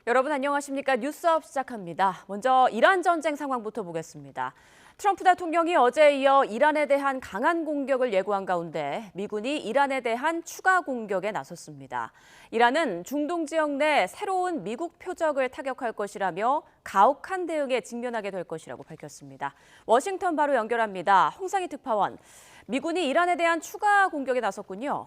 여러분 안녕하십니까? 뉴스업 시작합니다. 먼저 이란 전쟁 상황부터 보겠습니다. 트럼프 대통령이 어제에 이어 이란에 대한 강한 공격을 예고한 가운데 미군이 이란에 대한 추가 공격에 나섰습니다. 이란은 중동 지역 내 새로운 미국 표적을 타격할 것이라며 가혹한 대응에 직면하게 될 것이라고 밝혔습니다. 워싱턴 바로 연결합니다. 홍상희 특파원, 미군이 이란에 대한 추가 공격에 나섰군요.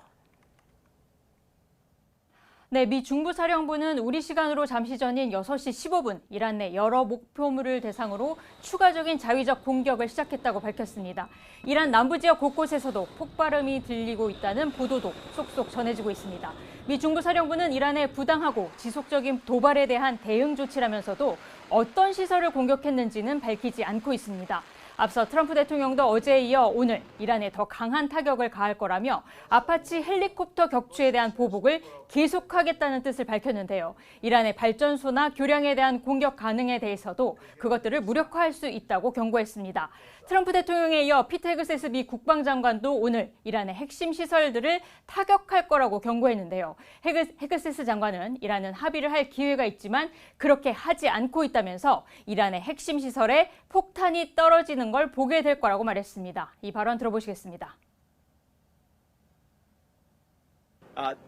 네, 미 중부사령부는 우리 시간으로 잠시 전인 6시 15분 이란 내 여러 목표물을 대상으로 추가적인 자위적 공격을 시작했다고 밝혔습니다. 이란 남부 지역 곳곳에서도 폭발음이 들리고 있다는 보도도 쏙쏙 전해지고 있습니다. 미 중부사령부는 이란의 부당하고 지속적인 도발에 대한 대응 조치라면서도 어떤 시설을 공격했는지는 밝히지 않고 있습니다. 앞서 트럼프 대통령도 어제에 이어 오늘 이란에 더 강한 타격을 가할 거라며 아파치 헬리콥터 격추에 대한 보복을 계속하겠다는 뜻을 밝혔는데요. 이란의 발전소나 교량에 대한 공격 가능에 대해서도 그것들을 무력화할 수 있다고 경고했습니다. 트럼프 대통령에 이어 피트 헤그세스 미 국방장관도 오늘 이란의 핵심 시설들을 타격할 거라고 경고했는데요. 헤그세스 장관은 이란은 합의를 할 기회가 있지만 그렇게 하지 않고 있다면서 이란의 핵심 시설에 폭탄이 떨어지는 걸 보게 될 거라고 말했습니다. 이 발언 들어보시겠습니다.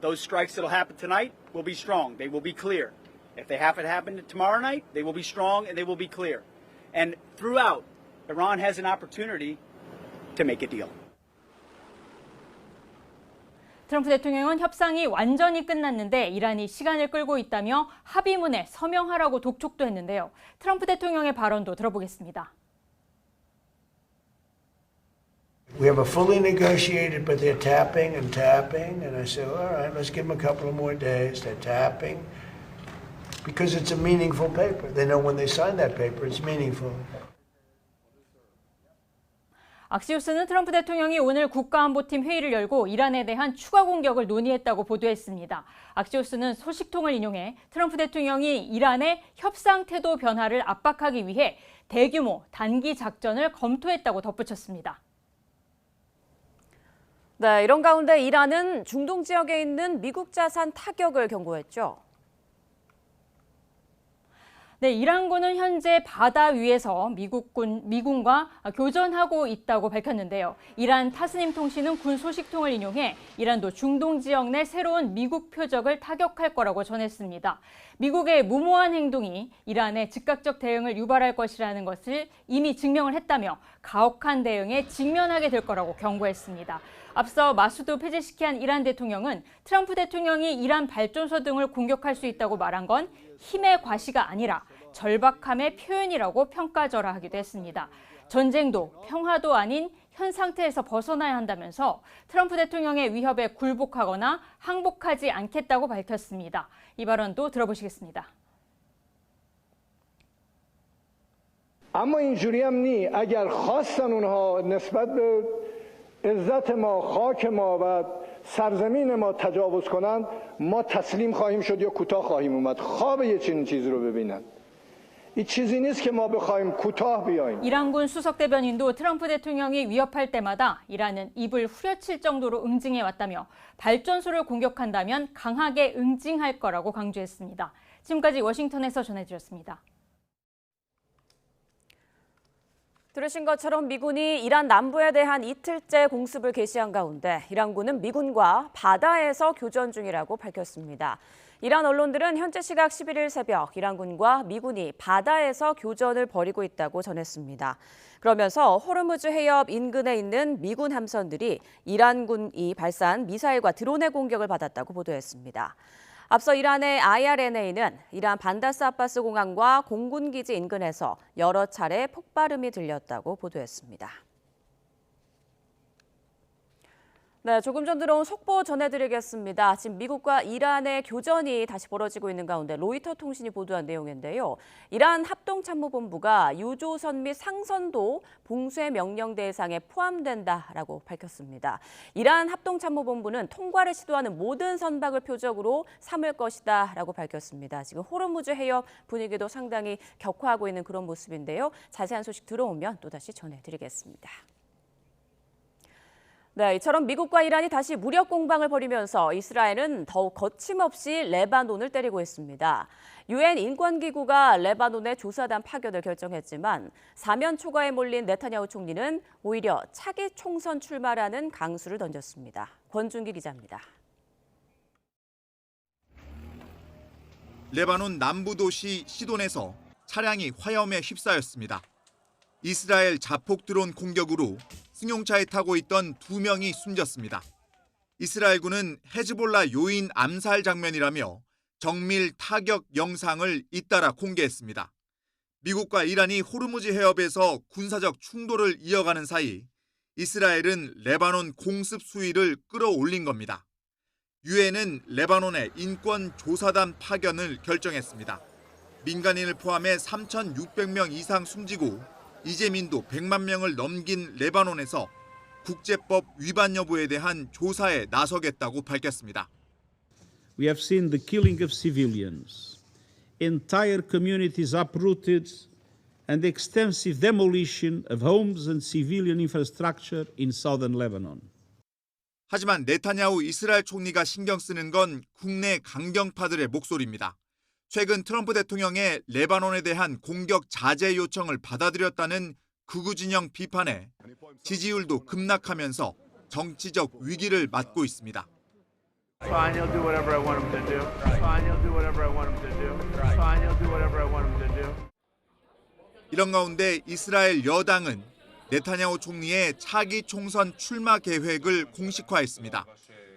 Those strikes that'll happen tonight will be strong. They will be clear. If they happen to happen tomorrow night, they will be strong and they will be clear. And throughout, Iran has an opportunity to make a deal. 트럼프 대통령은 협상이 완전히 끝났는데 이란이 시간을 끌고 있다며 합의문에 서명하라고 독촉도 했는데요. 트럼프 대통령의 발언도 들어보겠습니다. We have a fully negotiated, but they're tapping, and I said, all right, let's give them a couple of more days. They're tapping because it's a meaningful paper. They know when they sign that paper, it's meaningful. 악시오스는 트럼프 대통령이 오늘 국가안보팀 회의를 열고 이란에 대한 추가 공격을 논의했다고 보도했습니다. 악시오스는 소식통을 인용해 트럼프 대통령이 이란의 협상 태도 변화를 압박하기 위해 대규모 단기 작전을 검토했다고 덧붙였습니다. 네, 이런 가운데 이란은 중동 지역에 있는 미국 자산 타격을 경고했죠. 네, 이란군은 현재 바다 위에서 미군과 교전하고 있다고 밝혔는데요. 이란 타스님 통신은 군 소식통을 인용해 이란도 중동 지역 내 새로운 미국 표적을 타격할 거라고 전했습니다. 미국의 무모한 행동이 이란의 즉각적 대응을 유발할 것이라는 것을 이미 증명을 했다며 가혹한 대응에 직면하게 될 거라고 경고했습니다. 앞서 마수드 페제시키안 이란 대통령은 트럼프 대통령이 이란 발전소 등을 공격할 수 있다고 말한 건 힘의 과시가 아니라 절박함의 표현이라고 평가절하하기도 했습니다. 전쟁도 평화도 아닌 현 상태에서 벗어나야 한다면서 트럼프 대통령의 위협에 굴복하거나 항복하지 않겠다고 밝혔습니다. 이 발언도 들어보시겠습니다. اما اینجوری هم نی اگر خواستن اونها نسبت به عزت ما خاک ما و سرزمین ما تجاوز کنند ما تسلیم خواهیم شد یا کوتاه خواهیم اومد خواب یه چنین چیزی رو ببینن 이 چیزی نیست که ما بخوایم کوتاه بیایم. 이란군 수석 대변인도 트럼프 대통령이 위협할 때마다 이란은 입을 후려칠 정도로 응징해 왔다며 발전소를 공격한다면 강하게 응징할 거라고 강조했습니다. 지금까지 워싱턴에서 전해드렸습니다. 들으신 것처럼 미군이 이란 남부에 대한 이틀째 공습을 개시한 가운데 이란군은 미군과 바다에서 교전 중이라고 밝혔습니다. 이란 언론들은 현재 시각 11일 새벽 이란군과 미군이 바다에서 교전을 벌이고 있다고 전했습니다. 그러면서 호르무즈 해협 인근에 있는 미군 함선들이 이란군이 발사한 미사일과 드론의 공격을 받았다고 보도했습니다. 앞서 이란의 IRNA는 이란 반다스 아바스 공항과 공군기지 인근에서 여러 차례 폭발음이 들렸다고 보도했습니다. 네, 조금 전 들어온 속보 전해드리겠습니다. 지금 미국과 이란의 교전이 다시 벌어지고 있는 가운데 로이터 통신이 보도한 내용인데요. 이란 합동참모본부가 유조선 및 상선도 봉쇄 명령 대상에 포함된다라고 밝혔습니다. 이란 합동참모본부는 통과를 시도하는 모든 선박을 표적으로 삼을 것이다라고 밝혔습니다. 지금 호르무즈 해협 분위기도 상당히 격화하고 있는 그런 모습인데요. 자세한 소식 들어오면 또다시 전해드리겠습니다. 네, 이처럼 미국과 이란이 다시 무력 공방을 벌이면서 이스라엘은 더욱 거침없이 레바논을 때리고 있습니다. 유엔 인권기구가 레바논의 조사단 파견을 결정했지만 사면 초과에 몰린 네타냐후 총리는 오히려 차기 총선 출마라는 강수를 던졌습니다. 권준기 기자입니다. 레바논 남부 도시 시돈에서 차량이 화염에 휩싸였습니다. 이스라엘 자폭 드론 공격으로 승용차에 타고 있던 2명이 숨졌습니다. 이스라엘군은 헤즈볼라 요인 암살 장면이라며 정밀 타격 영상을 잇따라 공개했습니다. 미국과 이란이 호르무즈 해협에서 군사적 충돌을 이어가는 사이 이스라엘은 레바논 공습 수위를 끌어올린 겁니다. 유엔은 레바논의 인권 조사단 파견을 결정했습니다. 민간인을 포함해 3,600명 이상 숨지고 이재민도 100만 명을 넘긴 레바논에서 국제법 위반 여부에 대한 조사에 나서겠다고 밝혔습니다. We have seen the killing of civilians, entire communities uprooted, and extensive demolition of homes and civilian infrastructure in southern Lebanon. 하지만 네타냐후 이스라엘 총리가 신경 쓰는 건 국내 강경파들의 목소리입니다. 최근 트럼프 대통령의 레바논에 대한 공격 자제 요청을 받아들였다는 극우 진영 비판에 지지율도 급락하면서 정치적 위기를 맞고 있습니다. Fine, he'll do whatever I want him to do. Fine, he'll do whatever I want him to do. Fine, he'll do whatever I want him to do. 이런 가운데 이스라엘 여당은 네타냐후 총리의 차기 총선 출마 계획을 공식화했습니다.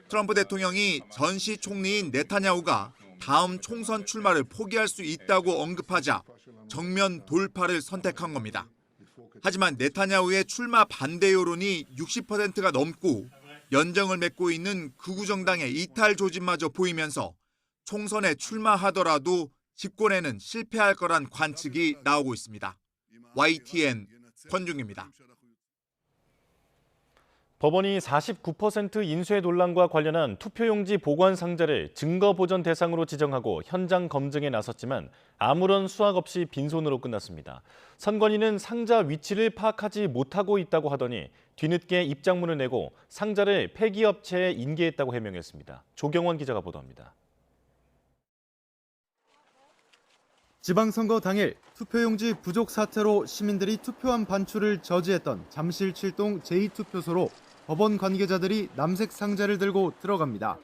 트럼프 대통령이 전시 총리인 네타냐후가 다음 총선 출마를 포기할 수 있다고 언급하자 정면 돌파를 선택한 겁니다. 하지만 네타냐후의 출마 반대 여론이 60%가 넘고 연정을 맺고 있는 극우 정당의 이탈 조짐마저 보이면서 총선에 출마하더라도 집권에는 실패할 거란 관측이 나오고 있습니다. YTN 권중입니다. 법원이 49% 인쇄 논란과 관련한 투표용지 보관 상자를 증거보전 대상으로 지정하고 현장 검증에 나섰지만 아무런 수확 없이 빈손으로 끝났습니다. 선관위는 상자 위치를 파악하지 못하고 있다고 하더니 뒤늦게 입장문을 내고 상자를 폐기업체에 인계했다고 해명했습니다. 조경원 기자가 보도합니다. 지방선거 당일 투표용지 부족 사태로 시민들이 투표함 반출을 저지했던 잠실 7동 제2투표소로 법원 관계자들이 남색 상자를 들고 들어갑니다.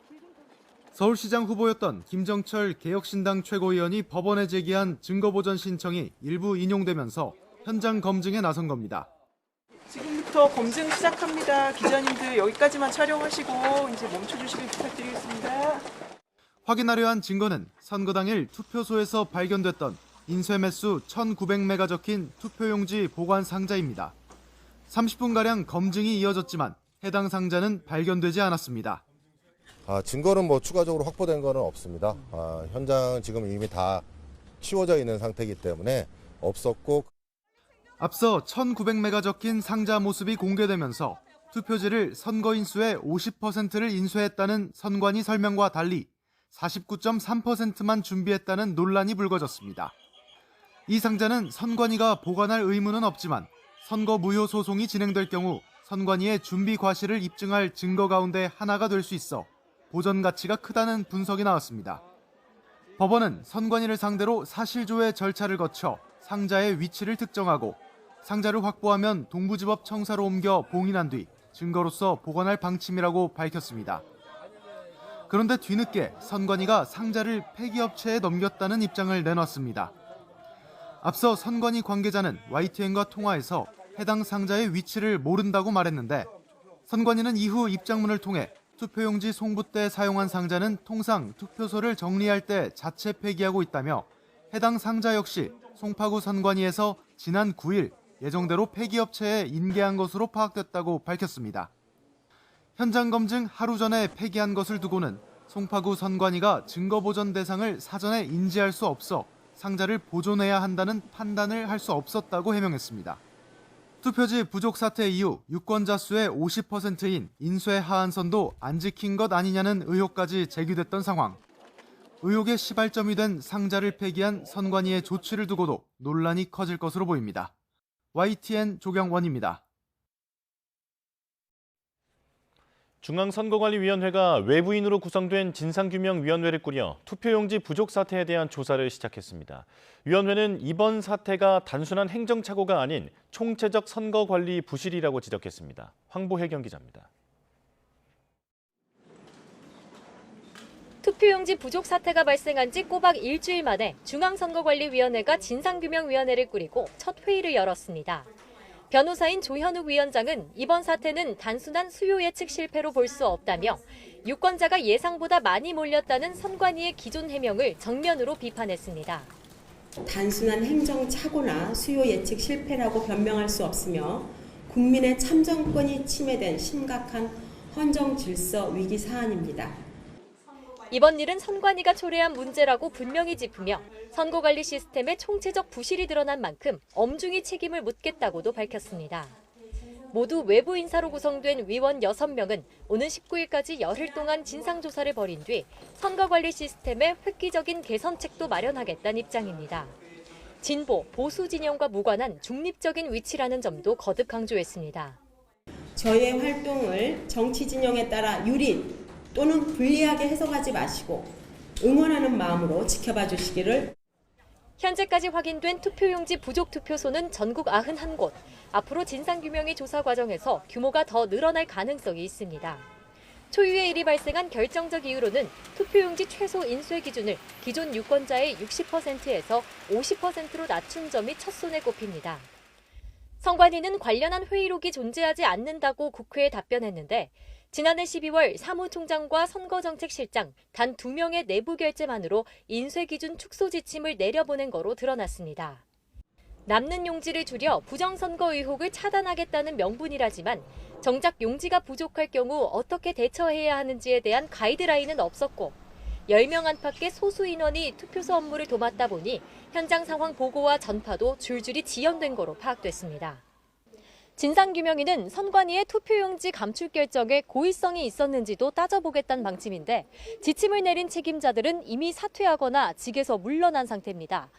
서울시장 후보였던 김정철 개혁신당 최고위원이 법원에 제기한 증거보전 신청이 일부 인용되면서 현장 검증에 나선 겁니다. 지금부터 검증 시작합니다. 기자님들 여기까지만 촬영하시고 이제 멈춰주시길 부탁드리겠습니다. 확인하려 한 증거는 선거 당일 투표소에서 발견됐던 인쇄 매수 1,900매가 적힌 투표용지 보관 상자입니다. 30분가량 검증이 이어졌지만 해당 상자는 발견되지 않았습니다. 증거는 추가적으로 확보된 거는 없습니다. 현장은 지금 이미 다 치워져 있는 상태이기 때문에 없었고. 앞서 1,900매가 적힌 상자 모습이 공개되면서 투표지를 선거인수의 50%를 인쇄했다는 선관위 설명과 달리 49.3%만 준비했다는 논란이 불거졌습니다. 이 상자는 선관위가 보관할 의무는 없지만 선거 무효 소송이 진행될 경우 선관위의 준비 과실을 입증할 증거 가운데 하나가 될 수 있어 보전 가치가 크다는 분석이 나왔습니다. 법원은 선관위를 상대로 사실조회 절차를 거쳐 상자의 위치를 특정하고 상자를 확보하면 동부지법 청사로 옮겨 봉인한 뒤 증거로서 보관할 방침이라고 밝혔습니다. 그런데 뒤늦게 선관위가 상자를 폐기업체에 넘겼다는 입장을 내놨습니다. 앞서 선관위 관계자는 YTN과 통화에서 해당 상자의 위치를 모른다고 말했는데 선관위는 이후 입장문을 통해 투표용지 송부 때 사용한 상자는 통상 투표소를 정리할 때 자체 폐기하고 있다며 해당 상자 역시 송파구 선관위에서 지난 9일 예정대로 폐기업체에 인계한 것으로 파악됐다고 밝혔습니다. 현장 검증 하루 전에 폐기한 것을 두고는 송파구 선관위가 증거보전 대상을 사전에 인지할 수 없어 상자를 보존해야 한다는 판단을 할 수 없었다고 해명했습니다. 투표지 부족 사태 이후 유권자 수의 50%인 인쇄 하한선도 안 지킨 것 아니냐는 의혹까지 제기됐던 상황. 의혹의 시발점이 된 상자를 폐기한 선관위의 조치를 두고도 논란이 커질 것으로 보입니다. YTN 조경원입니다. 중앙선거관리위원회가 외부인으로 구성된 진상규명위원회를 꾸려 투표용지 부족 사태에 대한 조사를 시작했습니다. 위원회는 이번 사태가 단순한 행정착오가 아닌 총체적 선거관리 부실이라고 지적했습니다. 황보혜경 기자입니다. 투표용지 부족 사태가 발생한 지 꼬박 일주일 만에 중앙선거관리위원회가 진상규명위원회를 꾸리고 첫 회의를 열었습니다. 변호사인 조현욱 위원장은 이번 사태는 단순한 수요 예측 실패로 볼 수 없다며 유권자가 예상보다 많이 몰렸다는 선관위의 기존 해명을 정면으로 비판했습니다. 단순한 행정착오나 수요 예측 실패라고 변명할 수 없으며 국민의 참정권이 침해된 심각한 헌정 질서 위기 사안입니다. 이번 일은 선관위가 초래한 문제라고 분명히 짚으며 선거관리 시스템의 총체적 부실이 드러난 만큼 엄중히 책임을 묻겠다고도 밝혔습니다. 모두 외부 인사로 구성된 위원 6명은 오는 19일까지 열흘 동안 진상조사를 벌인 뒤 선거관리 시스템의 획기적인 개선책도 마련하겠다는 입장입니다. 진보, 보수 진영과 무관한 중립적인 위치라는 점도 거듭 강조했습니다. 저희의 활동을 정치 진영에 따라 유리 또는 불리하게 해석하지 마시고 응원하는 마음으로 지켜봐 주시기를. 현재까지 확인된 투표용지 부족 투표소는 전국 91곳. 앞으로 진상규명의 조사 과정에서 규모가 더 늘어날 가능성이 있습니다. 초유의 일이 발생한 결정적 이유로는 투표용지 최소 인쇄 기준을 기존 유권자의 60%에서 50%로 낮춘 점이 첫손에 꼽힙니다. 선관위는 관련한 회의록이 존재하지 않는다고 국회에 답변했는데 지난해 12월 사무총장과 선거정책실장 단 2명의 내부 결재만으로 인쇄 기준 축소 지침을 내려보낸 거로 드러났습니다. 남는 용지를 줄여 부정선거 의혹을 차단하겠다는 명분이라지만 정작 용지가 부족할 경우 어떻게 대처해야 하는지에 대한 가이드라인은 없었고 10명 안팎의 소수 인원이 투표소 업무를 도맡다 보니 현장 상황 보고와 전파도 줄줄이 지연된 거로 파악됐습니다. 진상규명위는 선관위의 투표용지 감출 결정에 고의성이 있었는지도 따져보겠다는 방침인데 지침을 내린 책임자들은 이미 사퇴하거나 직에서 물러난 상태입니다.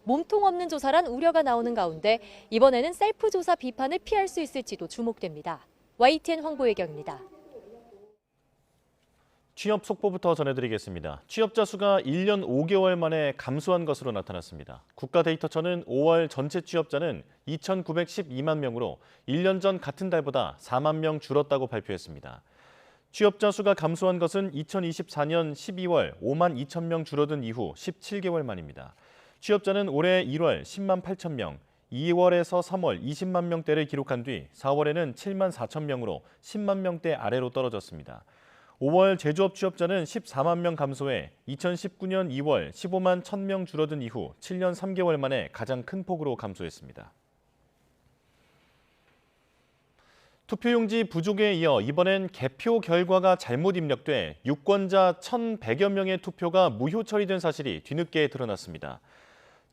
몸통 없는 조사란 우려가 나오는 가운데 이번에는 셀프 조사 비판을 피할 수 있을지도 주목됩니다. YTN 황보혜경입니다. 취업 속보부터 전해드리겠습니다. 취업자 수가 1년 5개월 만에 감소한 것으로 나타났습니다. 국가데이터처는 5월 전체 취업자는 2,912만 명으로 1년 전 같은 달보다 4만 명 줄었다고 발표했습니다. 취업자 수가 감소한 것은 2024년 12월 5만 2천 명 줄어든 이후 17개월 만입니다. 취업자는 올해 1월 10만 8천 명, 2월에서 3월 20만 명대를 기록한 뒤 4월에는 7만 4천 명으로 10만 명대 아래로 떨어졌습니다. 5월 제조업 취업자는 14만 명 감소해 2019년 2월 15만 1,000명 줄어든 이후 7년 3개월 만에 가장 큰 폭으로 감소했습니다. 투표용지 부족에 이어 이번엔 개표 결과가 잘못 입력돼 유권자 1,100여 명의 투표가 무효 처리된 사실이 뒤늦게 드러났습니다.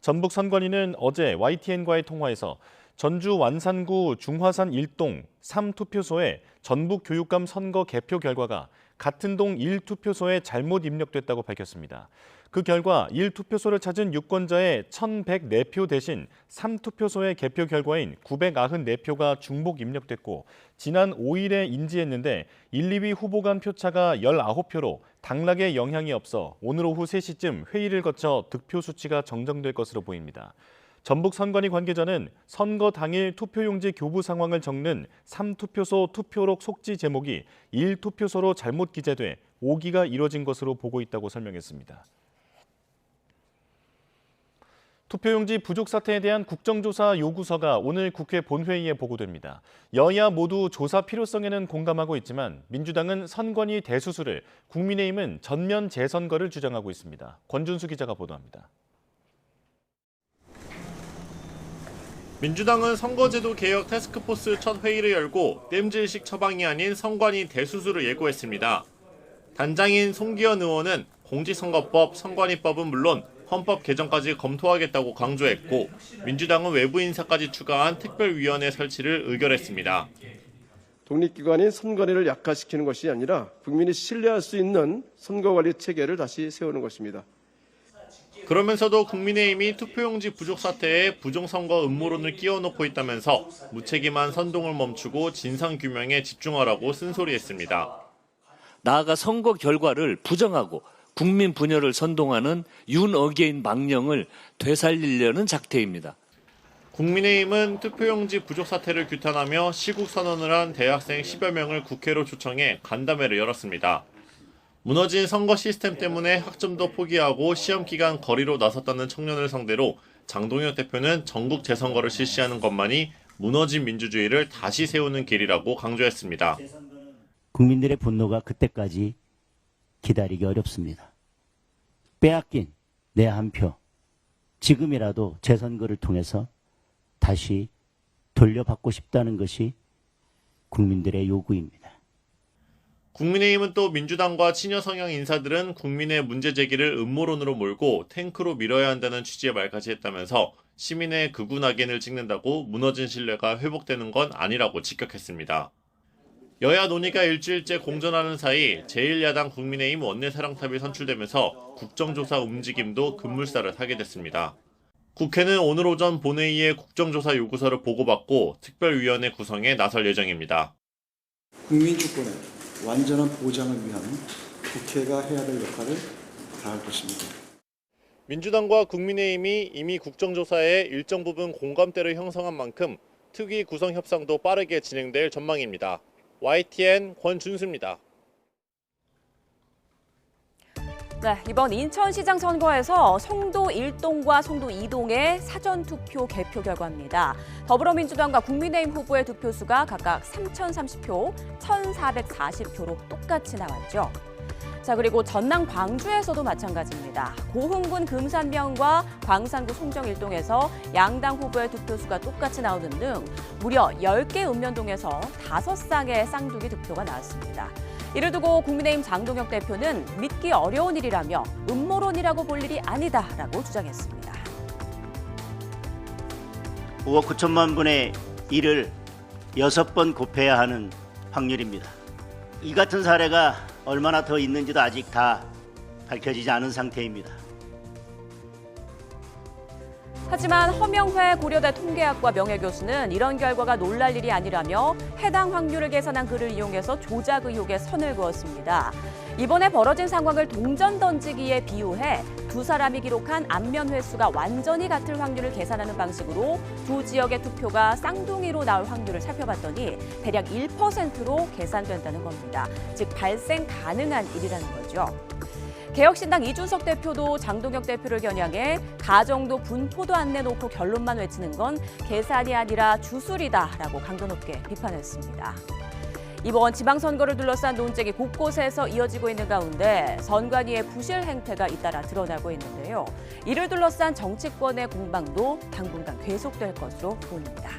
전북선관위는 어제 YTN과의 통화에서 전주 완산구 중화산 1동 3투표소의 전북교육감 선거 개표 결과가 같은 동 1투표소에 잘못 입력됐다고 밝혔습니다. 그 결과 1투표소를 찾은 유권자의 1,104표 대신 3투표소의 개표 결과인 994표가 중복 입력됐고 지난 5일에 인지했는데 1, 2위 후보 간 표차가 19표로 당락에 영향이 없어 오늘 오후 3시쯤 회의를 거쳐 득표 수치가 정정될 것으로 보입니다. 전북선관위 관계자는 선거 당일 투표용지 교부 상황을 적는 3투표소 투표록 속지 제목이 1투표소로 잘못 기재돼 오기가 이뤄진 것으로 보고 있다고 설명했습니다. 투표용지 부족 사태에 대한 국정조사 요구서가 오늘 국회 본회의에 보고됩니다. 여야 모두 조사 필요성에는 공감하고 있지만 민주당은 선관위 대수술을, 국민의힘은 전면 재선거를 주장하고 있습니다. 권준수 기자가 보도합니다. 민주당은 선거제도 개혁 태스크포스 첫 회의를 열고 땜질식 처방이 아닌 선관위 대수술을 예고했습니다. 단장인 송기현 의원은 공직선거법, 선관위법은 물론 헌법 개정까지 검토하겠다고 강조했고 민주당은 외부 인사까지 추가한 특별위원회 설치를 의결했습니다. 독립기관인 선관위를 약화시키는 것이 아니라 국민이 신뢰할 수 있는 선거관리 체계를 다시 세우는 것입니다. 그러면서도 국민의힘이 투표용지 부족 사태에 부정선거 음모론을 끼워넣고 있다면서 무책임한 선동을 멈추고 진상규명에 집중하라고 쓴소리했습니다. 나아가 선거 결과를 부정하고 국민 분열을 선동하는 윤어게인 망령을 되살리려는 작태입니다. 국민의힘은 투표용지 부족 사태를 규탄하며 시국 선언을 한 대학생 10여 명을 국회로 초청해 간담회를 열었습니다. 무너진 선거 시스템 때문에 학점도 포기하고 시험 기간 거리로 나섰다는 청년을 상대로 장동혁 대표는 전국 재선거를 실시하는 것만이 무너진 민주주의를 다시 세우는 길이라고 강조했습니다. 국민들의 분노가 그때까지 기다리기 어렵습니다. 빼앗긴 내 한 표, 지금이라도 재선거를 통해서 다시 돌려받고 싶다는 것이 국민들의 요구입니다. 국민의힘은 또 민주당과 친여 성향 인사들은 국민의 문제 제기를 음모론으로 몰고 탱크로 밀어야 한다는 취지의 말까지 했다면서 시민의 극우 낙인을 찍는다고 무너진 신뢰가 회복되는 건 아니라고 직격했습니다. 여야 논의가 일주일째 공전하는 사이 제1야당 국민의힘 원내사령탑이 선출되면서 국정조사 움직임도 급물살을 타게 됐습니다. 국회는 오늘 오전 본회의에 국정조사 요구서를 보고받고 특별위원회 구성에 나설 예정입니다. 국민 주권의 완전한 보장을 위한 국회가 해야 될 역할을 다할 것입니다. 민주당과 국민의힘이 이미 국정조사에 일정 부분 공감대를 형성한 만큼 특위 구성 협상도 빠르게 진행될 전망입니다. YTN 권준수입니다. 네, 이번 인천시장 선거에서 송도 1동과 송도 2동의 사전투표 개표 결과입니다. 더불어민주당과 국민의힘 후보의 득표수가 각각 3,030표, 1,440표로 똑같이 나왔죠. 자, 그리고 전남 광주에서도 마찬가지입니다. 고흥군 금산면과 광산구 송정 1동에서 양당 후보의 득표수가 똑같이 나오는 등 무려 10개 읍면동에서 5쌍의 쌍둥이 득표가 나왔습니다. 이를 두고 국민의힘 장동혁 대표는 믿기 어려운 일이라며 음모론이라고 볼 일이 아니다라고 주장했습니다. 5억 9천만 분의 1을 6번 곱해야 하는 확률입니다. 이 같은 사례가 얼마나 더 있는지도 아직 다 밝혀지지 않은 상태입니다. 하지만 허명회 고려대 통계학과 명예교수는 이런 결과가 놀랄 일이 아니라며 해당 확률을 계산한 글을 이용해서 조작 의혹에 선을 그었습니다. 이번에 벌어진 상황을 동전 던지기에 비유해 두 사람이 기록한 안면 횟수가 완전히 같을 확률을 계산하는 방식으로 두 지역의 투표가 쌍둥이로 나올 확률을 살펴봤더니 대략 1%로 계산된다는 겁니다. 즉 발생 가능한 일이라는 거죠. 개혁신당 이준석 대표도 장동혁 대표를 겨냥해 가정도 분포도 안 내놓고 결론만 외치는 건 계산이 아니라 주술이다라고 강도 높게 비판했습니다. 이번 지방선거를 둘러싼 논쟁이 곳곳에서 이어지고 있는 가운데 선관위의 부실 행태가 잇따라 드러나고 있는데요. 이를 둘러싼 정치권의 공방도 당분간 계속될 것으로 보입니다.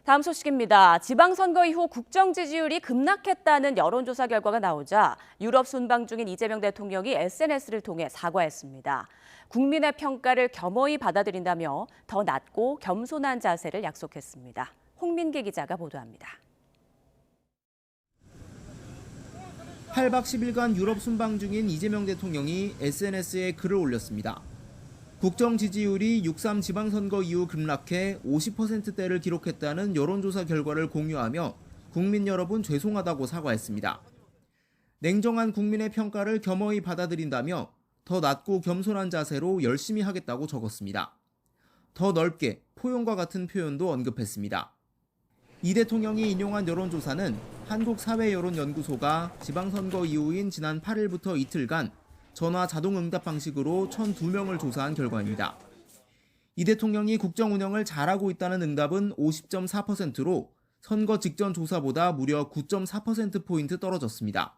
다음 소식입니다. 지방선거 이후 국정 지지율이 급락했다는 여론조사 결과가 나오자 유럽 순방 중인 이재명 대통령이 SNS를 통해 사과했습니다. 국민의 평가를 겸허히 받아들인다며 더 낮고 겸손한 자세를 약속했습니다. 홍민기 기자가 보도합니다. 8박 10일간 유럽 순방 중인 이재명 대통령이 SNS에 글을 올렸습니다. 국정 지지율이 6.3 지방선거 이후 급락해 50%대를 기록했다는 여론조사 결과를 공유하며 국민 여러분 죄송하다고 사과했습니다. 냉정한 국민의 평가를 겸허히 받아들인다며 더 낮고 겸손한 자세로 열심히 하겠다고 적었습니다. 더 넓게 포용과 같은 표현도 언급했습니다. 이 대통령이 인용한 여론조사는 한국사회여론연구소가 지방선거 이후인 지난 8일부터 이틀간 전화 자동응답 방식으로 1,002명을 조사한 결과입니다. 이 대통령이 국정 운영을 잘하고 있다는 응답은 50.4%로 선거 직전 조사보다 무려 9.4%포인트 떨어졌습니다.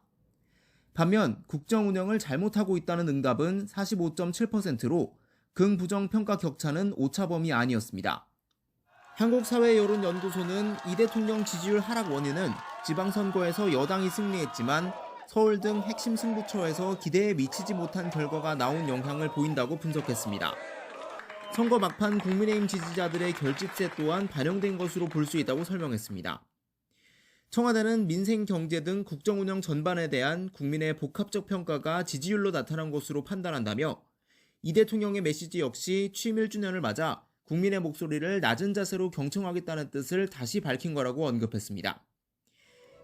반면 국정 운영을 잘못하고 있다는 응답은 45.7%로 긍부정 평가 격차는 오차범위 아니었습니다. 한국사회여론연구소는 이 대통령 지지율 하락 원인은 지방선거에서 여당이 승리했지만 서울 등 핵심 승부처에서 기대에 미치지 못한 결과가 나온 영향을 보인다고 분석했습니다. 선거 막판 국민의힘 지지자들의 결집세 또한 반영된 것으로 볼 수 있다고 설명했습니다. 청와대는 민생, 경제 등 국정 운영 전반에 대한 국민의 복합적 평가가 지지율로 나타난 것으로 판단한다며 이 대통령의 메시지 역시 취임 1주년을 맞아 국민의 목소리를 낮은 자세로 경청하겠다는 뜻을 다시 밝힌 거라고 언급했습니다.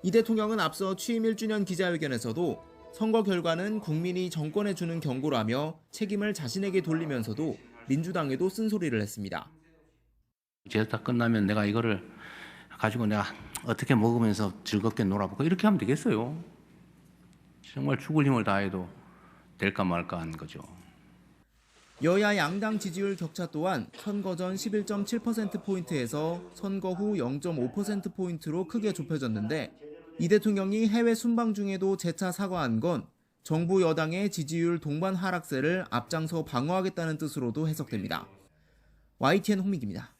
이 대통령은 앞서 취임 1주년 기자회견에서도 선거 결과는 국민이 정권에 주는 경고라며 책임을 자신에게 돌리면서도 민주당에도 쓴소리를 했습니다. 이제 다 끝나면 내가 이거를 가지고 내가 어떻게 먹으면서 즐겁게 놀아볼까 이렇게 하면 되겠어요. 정말 죽을 힘을 다해도 될까 말까 하는 거죠. 여야 양당 지지율 격차 또한 선거 전 11.7%포인트에서 선거 후 0.5%포인트로 크게 좁혀졌는데 이 대통령이 해외 순방 중에도 재차 사과한 건 정부 여당의 지지율 동반 하락세를 앞장서 방어하겠다는 뜻으로도 해석됩니다. YTN 홍민기입니다.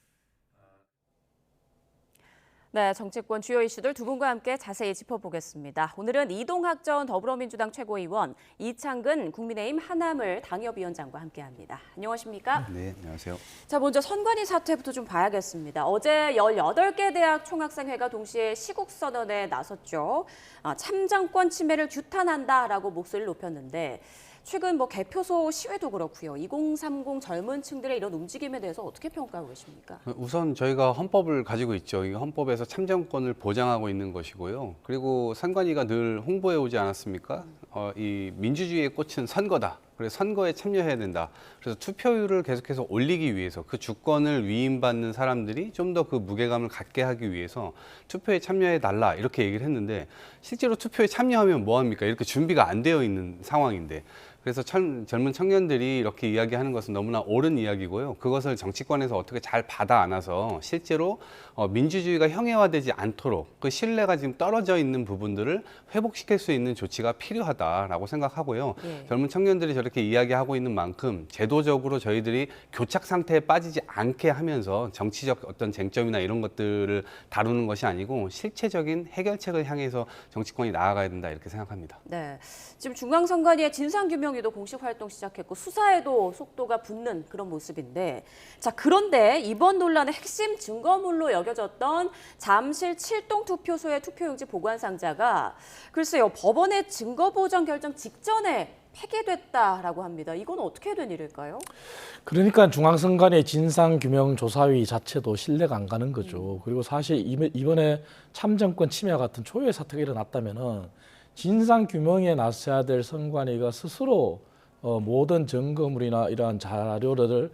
네, 정치권 주요 이슈들 두 분과 함께 자세히 짚어보겠습니다. 오늘은 이동학 전 더불어민주당 최고위원, 이창근 국민의힘 하남을 당협위원장과 함께합니다. 안녕하십니까? 네, 안녕하세요. 자, 먼저 선관위 사태부터 좀 봐야겠습니다. 어제 18개 대학 총학생회가 동시에 시국 선언에 나섰죠. 참정권 침해를 규탄한다라고 목소리를 높였는데 최근 개표소 시위도 그렇고요. 2030 젊은 층들의 이런 움직임에 대해서 어떻게 평가하고 계십니까? 우선 저희가 헌법을 가지고 있죠. 이 헌법에서 참정권을 보장하고 있는 것이고요. 그리고 선관위가 늘 홍보해 오지 않았습니까? 이 민주주의의 꽃은 선거다. 그래서 선거에 참여해야 된다. 그래서 투표율을 계속해서 올리기 위해서 그 주권을 위임받는 사람들이 좀 더 그 무게감을 갖게 하기 위해서 투표에 참여해 달라 이렇게 얘기를 했는데 실제로 투표에 참여하면 뭐 합니까? 이렇게 준비가 안 되어 있는 상황인데 그래서 젊은 청년들이 이렇게 이야기하는 것은 너무나 옳은 이야기고요. 그것을 정치권에서 어떻게 잘 받아 안아서 실제로 민주주의가 형해화되지 않도록 그 신뢰가 지금 떨어져 있는 부분들을 회복시킬 수 있는 조치가 필요하다라고 생각하고요. 젊은 청년들이 저렇게 이야기하고 있는 만큼 제도적으로 저희들이 교착 상태에 빠지지 않게 하면서 정치적 어떤 쟁점이나 이런 것들을 다루는 것이 아니고 실체적인 해결책을 향해서 정치권이 나아가야 된다 이렇게 생각합니다. 네, 지금 중앙선관위의 진상규명위도 공식 활동 시작했고 수사에도 속도가 붙는 그런 모습인데 자 그런데 이번 논란의 핵심 증거물로 여겨졌던 잠실 7동 투표소의 투표용지 보관 상자가 글쎄요 법원의 증거보정 결정 직전에 폐기됐다라고 합니다. 이건 어떻게 된 일일까요? 그러니까 중앙선관위 진상규명조사위 자체도 신뢰가 안 가는 거죠. 그리고 사실 이번에 참정권 침해 같은 초유의 사태가 일어났다면은 진상규명에 나서야 될 선관위가 스스로 모든 증거물이나 이러한 자료를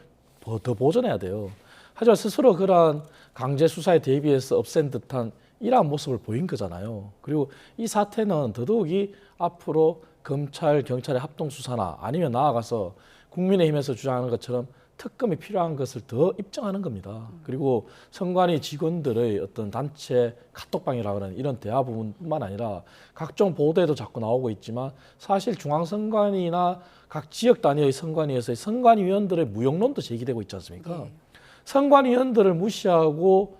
더 보존해야 돼요. 하지만 스스로 그러한 강제 수사에 대비해서 없앤 듯한 이러한 모습을 보인 거잖아요. 그리고 이 사태는 더더욱이 앞으로 검찰, 경찰의 합동수사나 아니면 나아가서 국민의힘에서 주장하는 것처럼 특검이 필요한 것을 더 입증하는 겁니다. 그리고 선관위 직원들의 어떤 단체 카톡방이라고 하는 이런 대화 부분뿐만 아니라 각종 보도에도 자꾸 나오고 있지만 사실 중앙선관위나 각 지역 단위의 선관위에서의 선관위원들의 무용론도 제기되고 있지 않습니까? 선관위원들을 무시하고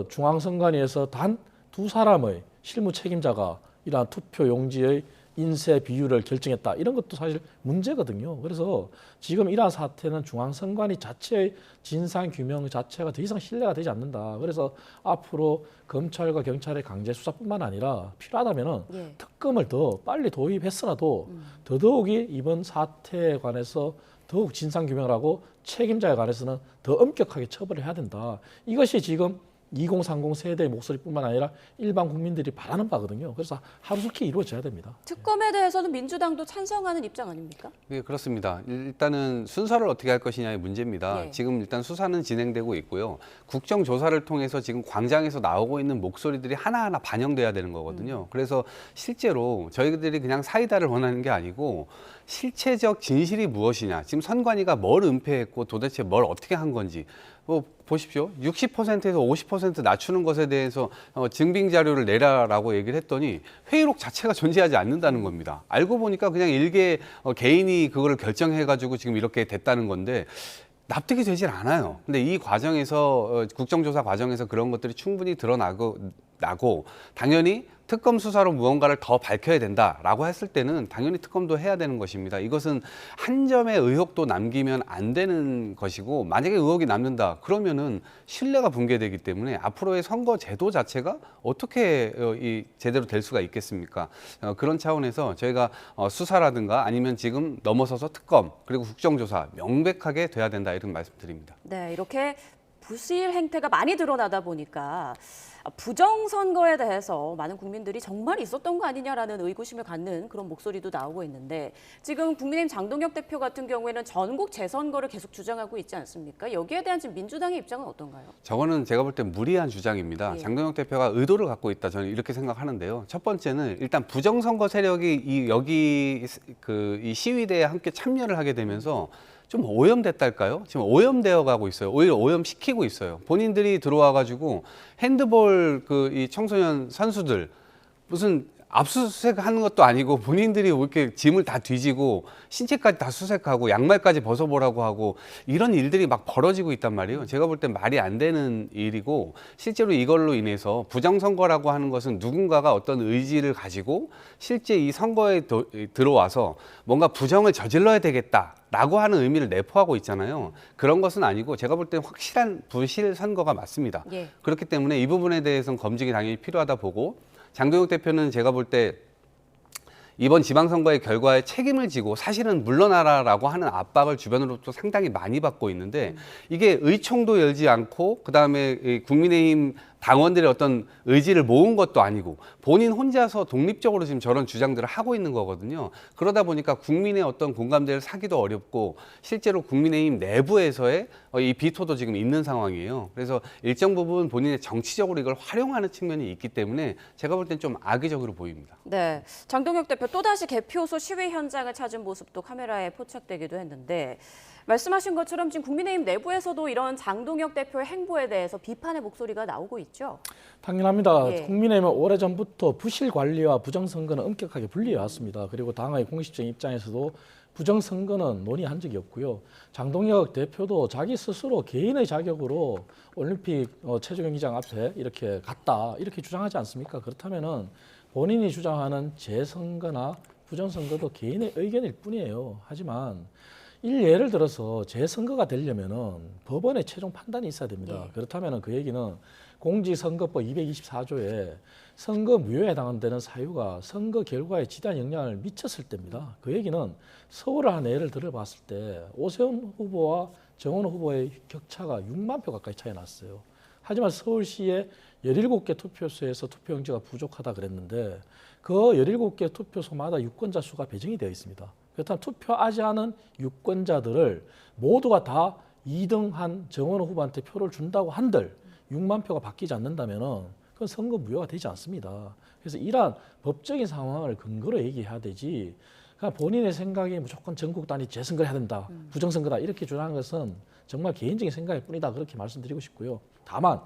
중앙선관위에서 단 2사람의 실무 책임자가 이러한 투표 용지의 인쇄 비율을 결정했다. 이런 것도 사실 문제거든요. 그래서 지금 이러한 사태는 중앙선관위 자체의 진상규명 자체가 더 이상 신뢰가 되지 않는다. 그래서 앞으로 검찰과 경찰의 강제 수사뿐만 아니라 필요하다면 특검을 더 빨리 도입했으나도 더더욱이 이번 사태에 관해서 더욱 진상규명을 하고 책임자에 관해서는 더 엄격하게 처벌을 해야 된다. 이것이 지금 2030 세대의 목소리뿐만 아니라 일반 국민들이 바라는 바거든요. 그래서 하루속히 이루어져야 됩니다. 특검에 대해서는 민주당도 찬성하는 입장 아닙니까? 네, 그렇습니다. 일단은 순서를 어떻게 할 것이냐의 문제입니다. 지금 일단 수사는 진행되고 있고요. 국정조사를 통해서 지금 광장에서 나오고 있는 목소리들이 하나하나 반영돼야 되는 거거든요. 그래서 실제로 저희들이 그냥 사이다를 원하는 게 아니고 실체적 진실이 무엇이냐, 지금 선관위가 뭘 은폐했고 도대체 뭘 어떻게 한 건지 보십시오. 60%에서 50% 낮추는 것에 대해서 증빙 자료를 내라라고 얘기를 했더니 회의록 자체가 존재하지 않는다는 겁니다. 알고 보니까 그냥 일개 개인이 그거를 결정해가지고 지금 이렇게 됐다는 건데 납득이 되질 않아요. 근데 이 과정에서 국정조사 과정에서 그런 것들이 충분히 드러나고 당연히 특검 수사로 무언가를 더 밝혀야 된다라고 했을 때는 당연히 특검도 해야 되는 것입니다. 이것은 한 점의 의혹도 남기면 안 되는 것이고 만약에 의혹이 남는다 그러면은 신뢰가 붕괴되기 때문에 앞으로의 선거 제도 자체가 어떻게 제대로 될 수가 있겠습니까? 그런 차원에서 저희가 수사라든가 아니면 지금 넘어서서 특검 그리고 국정조사 명백하게 돼야 된다 이런 말씀드립니다. 네, 이렇게 부실 행태가 많이 드러나다 보니까 부정선거에 대해서 많은 국민들이 정말 있었던 거 아니냐라는 의구심을 갖는 그런 목소리도 나오고 있는데 지금 국민의힘 장동혁 대표 같은 경우에는 전국 재선거를 계속 주장하고 있지 않습니까? 여기에 대한 지금 민주당의 입장은 어떤가요? 저거는 제가 볼 때 무리한 주장입니다. 예. 장동혁 대표가 의도를 갖고 있다, 저는 이렇게 생각하는데요. 첫 번째는 일단 부정선거 세력이 여기 이 시위대에 함께 참여를 하게 되면서 좀 오염됐달까요? 지금 오염되어 가고 있어요. 오히려 오염시키고 있어요. 본인들이 들어와가지고 핸드볼 이 청소년 선수들 무슨 압수수색하는 것도 아니고 본인들이 이렇게 짐을 다 뒤지고 신체까지 다 수색하고 양말까지 벗어보라고 하고 이런 일들이 막 벌어지고 있단 말이에요. 제가 볼 땐 말이 안 되는 일이고 실제로 이걸로 인해서 부정선거라고 하는 것은 누군가가 어떤 의지를 가지고 실제 이 선거에 들어와서 뭔가 부정을 저질러야 되겠다라고 하는 의미를 내포하고 있잖아요. 그런 것은 아니고 제가 볼 땐 확실한 부실 선거가 맞습니다. 예. 그렇기 때문에 이 부분에 대해서는 검증이 당연히 필요하다 보고 장동혁 대표는 제가 볼 때 이번 지방선거의 결과에 책임을 지고 사실은 물러나라라고 하는 압박을 주변으로부터 상당히 많이 받고 있는데 이게 의총도 열지 않고 그다음에 국민의힘 당원들의 어떤 의지를 모은 것도 아니고 본인 혼자서 독립적으로 지금 저런 주장들을 하고 있는 거거든요. 그러다 보니까 국민의 어떤 공감대를 사기도 어렵고 실제로 국민의힘 내부에서의 이 비토도 지금 있는 상황이에요. 그래서 일정 부분 본인의 정치적으로 이걸 활용하는 측면이 있기 때문에 제가 볼 땐 좀 악의적으로 보입니다. 네, 장동혁 대표 또다시 개표소 시위 현장을 찾은 모습도 카메라에 포착되기도 했는데 말씀하신 것처럼 지금 국민의힘 내부에서도 이런 장동혁 대표의 행보에 대해서 비판의 목소리가 나오고 있죠. 당연합니다. 예. 국민의힘은 오래전부터 부실 관리와 부정선거는 엄격하게 분리해왔습니다. 그리고 당의 공식적인 입장에서도 부정선거는 논의한 적이 없고요. 장동혁 대표도 자기 스스로 개인의 자격으로 올림픽 체조 경기장 앞에 이렇게 갔다 이렇게 주장하지 않습니까? 그렇다면은 본인이 주장하는 재선거나 부정선거도 개인의 의견일 뿐이에요. 하지만 예를 들어서 재선거가 되려면은 법원의 최종 판단이 있어야 됩니다. 예. 그렇다면은 그 얘기는 공직선거법 224조에 선거 무효에 해당되는 사유가 선거 결과에 지대한 영향을 미쳤을 때입니다. 그 얘기는 서울을 한 예를 들어봤을 때 오세훈 후보와 정원호 후보의 격차가 6만 표 가까이 차이 났어요. 하지만 서울시의 17개 투표소에서 투표용지가 부족하다 그랬는데 그 17개 투표소마다 유권자 수가 배정이 되어 있습니다. 그렇다면 투표하지 않은 유권자들을 모두가 다 2등한 정원호 후보한테 표를 준다고 한들 6만 표가 바뀌지 않는다면 그건 선거 무효가 되지 않습니다. 그래서 이러한 법적인 상황을 근거로 얘기해야 되지 그냥 본인의 생각이 무조건 전국 단위 재선거를 해야 된다. 부정선거다. 이렇게 주장하는 것은 정말 개인적인 생각일 뿐이다. 그렇게 말씀드리고 싶고요. 다만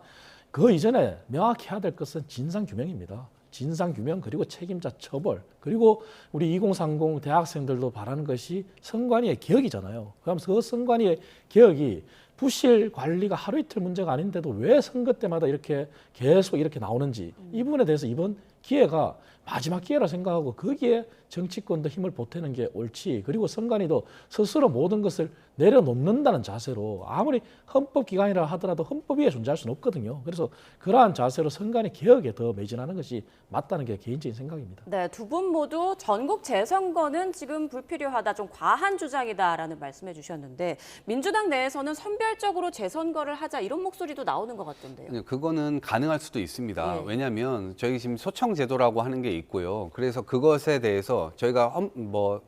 그 이전에 명확히 해야 될 것은 진상규명입니다. 진상규명 그리고 책임자 처벌 그리고 우리 2030 대학생들도 바라는 것이 선관위의 개혁이잖아요. 그러면서 그 선관위의 개혁이 부실 관리가 하루 이틀 문제가 아닌데도 왜 선거 때마다 이렇게 계속 이렇게 나오는지 이 부분에 대해서 이번 기회가 마지막 기회라 생각하고 거기에 정치권도 힘을 보태는 게 옳지. 그리고 선관위도 스스로 모든 것을 내려놓는다는 자세로 아무리 헌법기관이라 하더라도 헌법 위에 존재할 수는 없거든요. 그래서 그러한 자세로 선관위 개혁에 더 매진하는 것이 맞다는 게 개인적인 생각입니다. 네, 두 분 모두 전국 재선거는 지금 불필요하다, 좀 과한 주장이다라는 말씀해 주셨는데 민주당 내에서는 선별적으로 재선거를 하자 이런 목소리도 나오는 것 같던데요. 그거는 가능할 수도 있습니다. 네. 왜냐하면 저희 지금 소청제도라고 하는 게 있고요. 그래서 그것에 대해서 저희가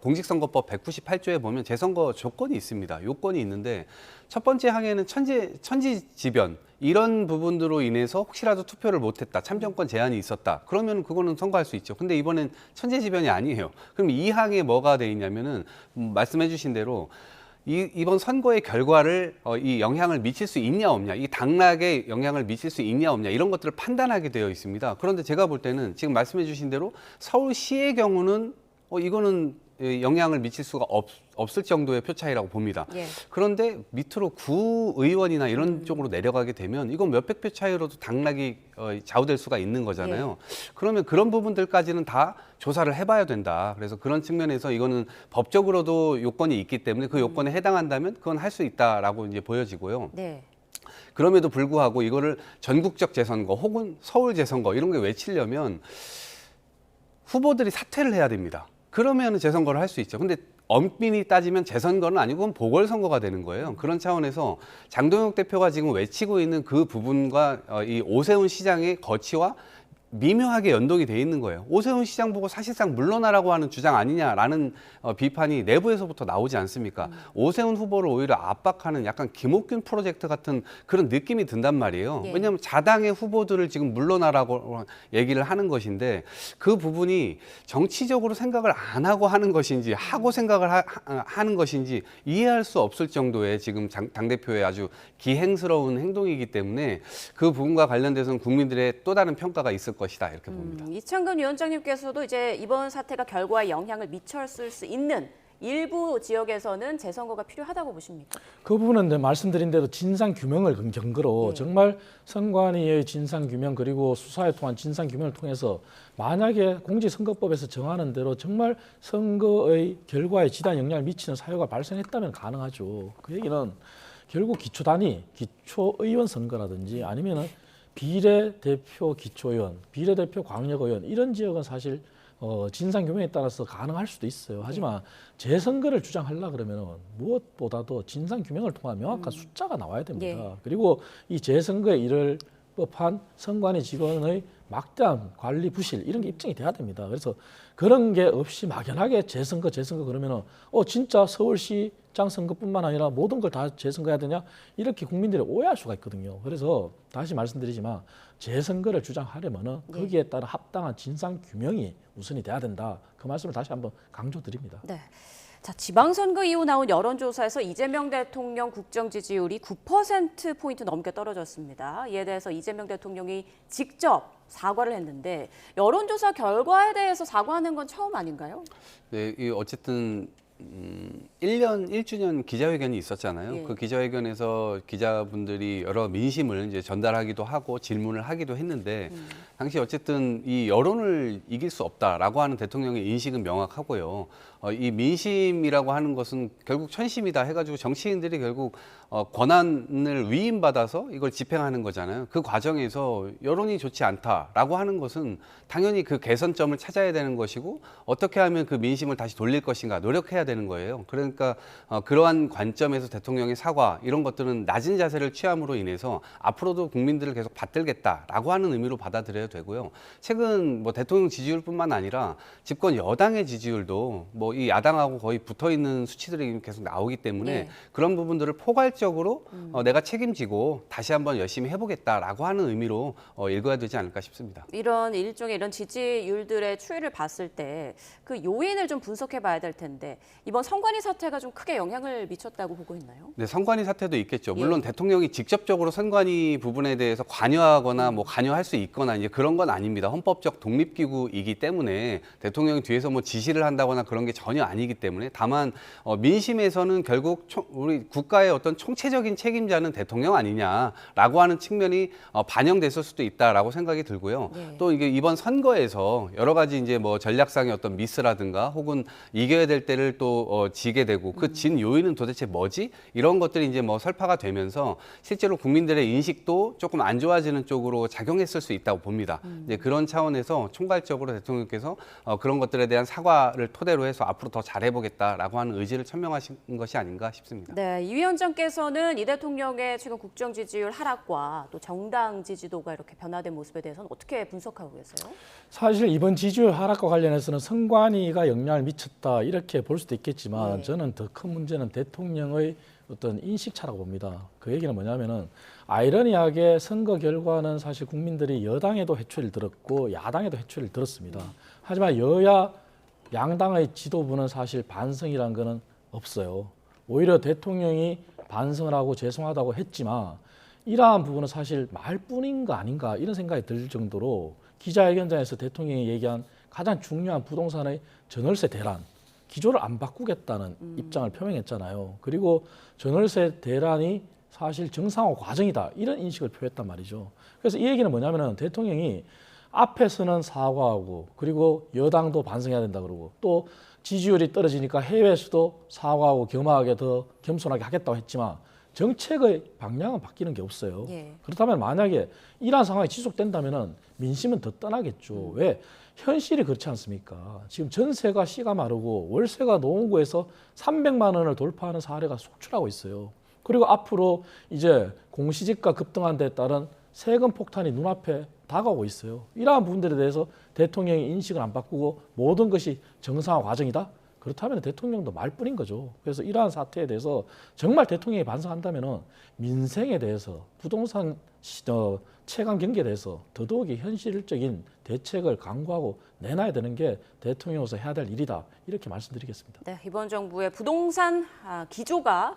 공직선거법 198조에 보면 재선거 조건이 있습니다. 요건이 있는데 첫 번째 항에는 천지지변 이런 부분으로 인해서 혹시라도 투표를 못했다, 참정권 제한이 있었다. 그러면 그거는 선거할 수 있죠. 근데 이번엔 천지지변이 아니에요. 그럼 이 항에 뭐가 돼 있냐면은 말씀해주신 대로 이번 선거의 결과를 이 영향을 미칠 수 있냐 없냐, 이 당락에 영향을 미칠 수 있냐 없냐 이런 것들을 판단하게 되어 있습니다. 그런데 제가 볼 때는 지금 말씀해주신 대로 서울시의 경우는 이거는 영향을 미칠 수가 없을 정도의 표 차이라고 봅니다. 예. 그런데 밑으로 구의원이나 이런 쪽으로 내려가게 되면 이건 몇백 표 차이로도 당락이 좌우될 수가 있는 거잖아요. 그러면 그런 부분들까지는 다 조사를 해봐야 된다. 그래서 그런 측면에서 이거는 법적으로도 요건이 있기 때문에 그 요건에 해당한다면 그건 할 수 있다라고 이제 보여지고요. 네. 그럼에도 불구하고 이거를 전국적 재선거 혹은 서울 재선거 이런 게 외치려면 후보들이 사퇴를 해야 됩니다. 그러면 재선거를 할 수 있죠. 근데 엄밀히 따지면 재선거는 아니고 그건 보궐선거가 되는 거예요. 그런 차원에서 장동혁 대표가 지금 외치고 있는 그 부분과 이 오세훈 시장의 거취와 미묘하게 연동이 돼 있는 거예요. 오세훈 시장 보고 사실상 물러나라고 하는 주장 아니냐라는 비판이 내부에서부터 나오지 않습니까? 오세훈 후보를 오히려 압박하는 약간 김옥균 프로젝트 같은 그런 느낌이 든단 말이에요. 예. 왜냐하면 자당의 후보들을 지금 물러나라고 얘기를 하는 것인데 그 부분이 정치적으로 생각을 안 하고 하는 것인지 하고 생각을 하는 것인지 이해할 수 없을 정도의 지금 당대표의 아주 기행스러운 행동이기 때문에 그 부분과 관련돼서는 국민들의 또 다른 평가가 있을 것이다 이렇게 봅니다. 이창근 위원장님께서도 이제 이번 사태가 결과에 영향을 미쳤을 수 있는 일부 지역에서는 재선거가 필요하다고 보십니까? 그 부분은 이제 말씀드린 대로 진상 규명을 근거로 정말 선관위의 진상 규명 그리고 수사에 통한 진상 규명을 통해서 만약에 공직선거법에서 정하는 대로 정말 선거의 결과에 지단 영향을 미치는 사유가 발생했다면 가능하죠. 그 얘기는 결국 기초단위, 기초의원 선거라든지 아니면은 비례대표 기초의원, 비례대표 광역의원 이런 지역은 사실 진상규명에 따라서 가능할 수도 있어요. 하지만 재선거를 주장하려 그러면 무엇보다도 진상규명을 통한 명확한 숫자가 나와야 됩니다. 그리고 이 재선거에 이를 법한 선관위 직원의 막대한 관리 부실 이런 게 입증이 돼야 됩니다. 그래서 그런 게 없이 막연하게 재선거 그러면은 진짜 서울시장 선거뿐만 아니라 모든 걸 다 재선거해야 되냐 이렇게 국민들이 오해할 수가 있거든요. 그래서 다시 말씀드리지만 재선거를 주장하려면은 거기에 따른 합당한 진상 규명이 우선이 돼야 된다. 그 말씀을 다시 한번 강조드립니다. 네. 자, 지방선거 이후 나온 여론조사에서 이재명 대통령 국정 지지율이 9%포인트 넘게 떨어졌습니다. 이에 대해서 이재명 대통령이 직접 사과를 했는데 여론조사 결과에 대해서 사과하는 건 처음 아닌가요? 네, 어쨌든 1년 1주년 기자회견이 있었잖아요. 예. 그 기자회견에서 기자분들이 여러 민심을 이제 전달하기도 하고 질문을 하기도 했는데 당시 어쨌든 이 여론을 이길 수 없다라고 하는 대통령의 인식은 명확하고요. 이 민심이라고 하는 것은 결국 천심이다 해가지고 정치인들이 결국 권한을 위임받아서 이걸 집행하는 거잖아요. 그 과정에서 여론이 좋지 않다라고 하는 것은 당연히 그 개선점을 찾아야 되는 것이고 어떻게 하면 그 민심을 다시 돌릴 것인가 노력해야 되는 거예요. 그러니까 그러한 관점에서 대통령의 사과 이런 것들은 낮은 자세를 취함으로 인해서 앞으로도 국민들을 계속 받들겠다라고 하는 의미로 받아들여야 되고요. 최근 뭐 대통령 지지율뿐만 아니라 집권 여당의 지지율도 뭐 이 야당하고 거의 붙어 있는 수치들이 계속 나오기 때문에 그런 부분들을 포괄적으로 내가 책임지고 다시 한번 열심히 해보겠다라고 하는 의미로 읽어야 되지 않을까 싶습니다. 이런 일종의 이런 지지율들의 추이를 봤을 때 그 요인을 좀 분석해 봐야 될 텐데 이번 선관위 사태가 좀 크게 영향을 미쳤다고 보고 있나요? 네, 선관위 사태도 있겠죠. 물론 대통령이 직접적으로 선관위 부분에 대해서 관여하거나 뭐 관여할 수 있거나 이제 그런 건 아닙니다. 헌법적 독립기구이기 때문에 대통령이 뒤에서 뭐 지시를 한다거나 그런 게 전혀 아니기 때문에 다만 민심에서는 결국 우리 국가의 어떤 총체적인 책임자는 대통령 아니냐라고 하는 측면이 반영됐을 수도 있다라고 생각이 들고요. 또 이게 이번 선거에서 여러 가지 이제 뭐 전략상의 어떤 미스라든가 혹은 이겨야 될 때를 또 지게 되고 그 진 요인은 도대체 뭐지? 이런 것들이 이제 뭐 설파가 되면서 실제로 국민들의 인식도 조금 안 좋아지는 쪽으로 작용했을 수 있다고 봅니다. 이제 그런 차원에서 총괄적으로 대통령께서 그런 것들에 대한 사과를 토대로 해서 앞으로 더 잘해보겠다라고 하는 의지를 천명하신 것이 아닌가 싶습니다. 네, 이 위원장께서는 이 대통령의 최근 국정 지지율 하락과 또 정당 지지도가 이렇게 변화된 모습에 대해서는 어떻게 분석하고 계세요? 사실 이번 지지율 하락과 관련해서는 선관위가 영향을 미쳤다 이렇게 볼 수도 있겠지만 저는 더 큰 문제는 대통령의 어떤 인식차라고 봅니다. 그 얘기는 뭐냐면은 아이러니하게 선거 결과는 사실 국민들이 여당에도 회초리를 들었고 야당에도 회초리를 들었습니다. 하지만 여야 양당의 지도부는 사실 반성이라는 거는 없어요. 오히려 대통령이 반성을 하고 죄송하다고 했지만 이러한 부분은 사실 말뿐인 거 아닌가 이런 생각이 들 정도로 기자회견장에서 대통령이 얘기한 가장 중요한 부동산의 전월세 대란, 기조를 안 바꾸겠다는 입장을 표명했잖아요. 그리고 전월세 대란이 사실 정상화 과정이다 이런 인식을 표했단 말이죠. 그래서 이 얘기는 뭐냐면은 대통령이 앞에서는 사과하고 그리고 여당도 반성해야 된다 그러고 또 지지율이 떨어지니까 해외에서도 사과하고 겸허하게 더 겸손하게 하겠다고 했지만 정책의 방향은 바뀌는 게 없어요. 예. 그렇다면 만약에 이러한 상황이 지속된다면 민심은 더 떠나겠죠. 왜? 현실이 그렇지 않습니까? 지금 전세가 씨가 마르고 월세가 노원구에서 300만 원을 돌파하는 사례가 속출하고 있어요. 그리고 앞으로 이제 공시지가 급등한 데 따른 세금 폭탄이 눈앞에 다가오고 있어요. 이러한 부분들에 대해서 대통령이 인식을 안 바꾸고 모든 것이 정상화 과정이다? 그렇다면 대통령도 말뿐인 거죠. 그래서 이러한 사태에 대해서 정말 대통령이 반성한다면 민생에 대해서 부동산 체감 경기에 대해서 더더욱이 현실적인 대책을 강구하고 내놔야 되는 게 대통령으로서 해야 될 일이다. 이렇게 말씀드리겠습니다. 네, 이번 정부의 부동산 기조가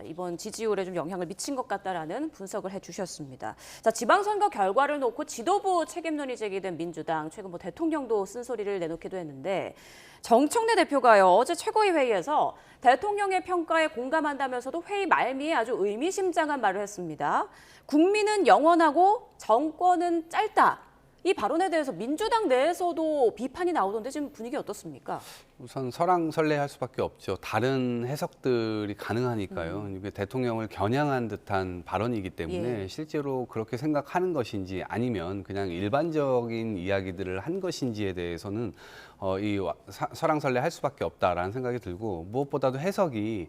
이번 지지율에 좀 영향을 미친 것 같다라는 분석을 해주셨습니다. 자, 지방선거 결과를 놓고 지도부 책임론이 제기된 민주당, 최근 대통령도 쓴소리를 내놓기도 했는데 정청래 대표가요, 어제 최고위 회의에서 대통령의 평가에 공감한다면서도 회의 말미에 아주 의미심장한 말을 했습니다. 국민은 영원하고 정권은 짧다. 이 발언에 대해서 민주당 내에서도 비판이 나오던데 지금 분위기 어떻습니까? 우선 설왕설래할 수밖에 없죠. 다른 해석들이 가능하니까요. 이게 대통령을 겨냥한 듯한 발언이기 때문에 실제로 그렇게 생각하는 것인지 아니면 그냥 일반적인 이야기들을 한 것인지에 대해서는 설왕설래할 수밖에 없다라는 생각이 들고, 무엇보다도 해석이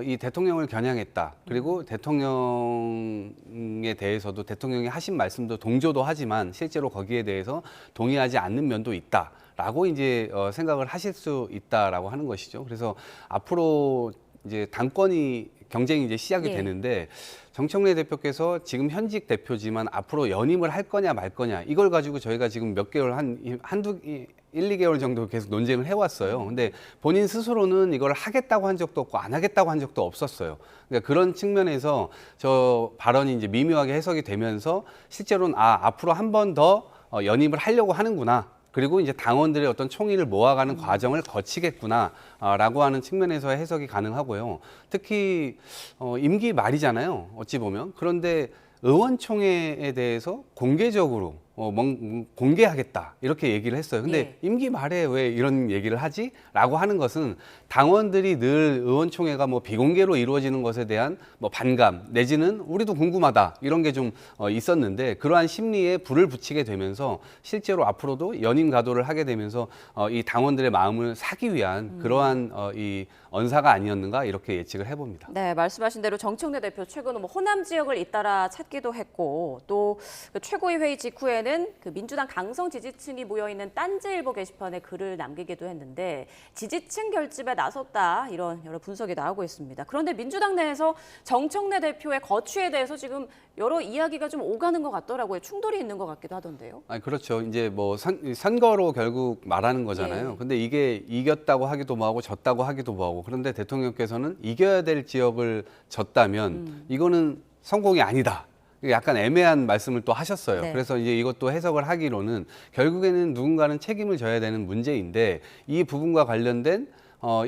이 대통령을 겨냥했다. 그리고 대통령에 대해서도 대통령이 하신 말씀도 동조도 하지만 실제로 거기에 대해서 동의하지 않는 면도 있다. 라고 이제 생각을 하실 수 있다라고 하는 것이죠. 그래서 앞으로 이제 당권이 경쟁이 이제 시작이 되는데 정청래 대표께서 지금 현직 대표지만 앞으로 연임을 할 거냐 말 거냐 이걸 가지고 저희가 지금 몇 개월 한두 1, 2개월 정도 계속 논쟁을 해왔어요. 근데 본인 스스로는 이걸 하겠다고 한 적도 없고 안 하겠다고 한 적도 없었어요. 그러니까 그런 측면에서 저 발언이 이제 미묘하게 해석이 되면서 실제로는 앞으로 한 번 더 연임을 하려고 하는구나. 그리고 이제 당원들의 어떤 총의를 모아가는 과정을 거치겠구나라고 하는 측면에서 해석이 가능하고요. 특히 임기 말이잖아요. 어찌 보면. 그런데 의원총회에 대해서 공개적으로 공개하겠다 이렇게 얘기를 했어요. 근데 임기 말에 왜 이런 얘기를 하지? 라고 하는 것은 당원들이 늘 의원총회가 비공개로 이루어지는 것에 대한 반감 내지는 우리도 궁금하다 이런 게 좀 있었는데, 그러한 심리에 불을 붙이게 되면서 실제로 앞으로도 연임 가도를 하게 되면서 이 당원들의 마음을 사기 위한 그러한 이 언사가 아니었는가 이렇게 예측을 해봅니다. 네, 말씀하신 대로 정청래 대표 최근 호남 지역을 잇따라 찾기도 했고, 또 그 최고위 회의 직후에는 그 민주당 강성 지지층이 모여있는 딴지일보 게시판에 글을 남기기도 했는데 지지층 결집에 나섰다 이런 여러 분석이 나오고 있습니다. 그런데 민주당 내에서 정청래 대표의 거취에 대해서 지금 여러 이야기가 좀 오가는 것 같더라고요. 충돌이 있는 것 같기도 하던데요. 그렇죠. 이제 선거로 결국 말하는 거잖아요. 근데 이게 이겼다고 하기도 뭐하고 졌다고 하기도 뭐하고, 그런데 대통령께서는 이겨야 될 지역을 졌다면 이거는 성공이 아니다. 약간 애매한 말씀을 또 하셨어요. 그래서 이제 이것도 해석을 하기로는 결국에는 누군가는 책임을 져야 되는 문제인데 이 부분과 관련된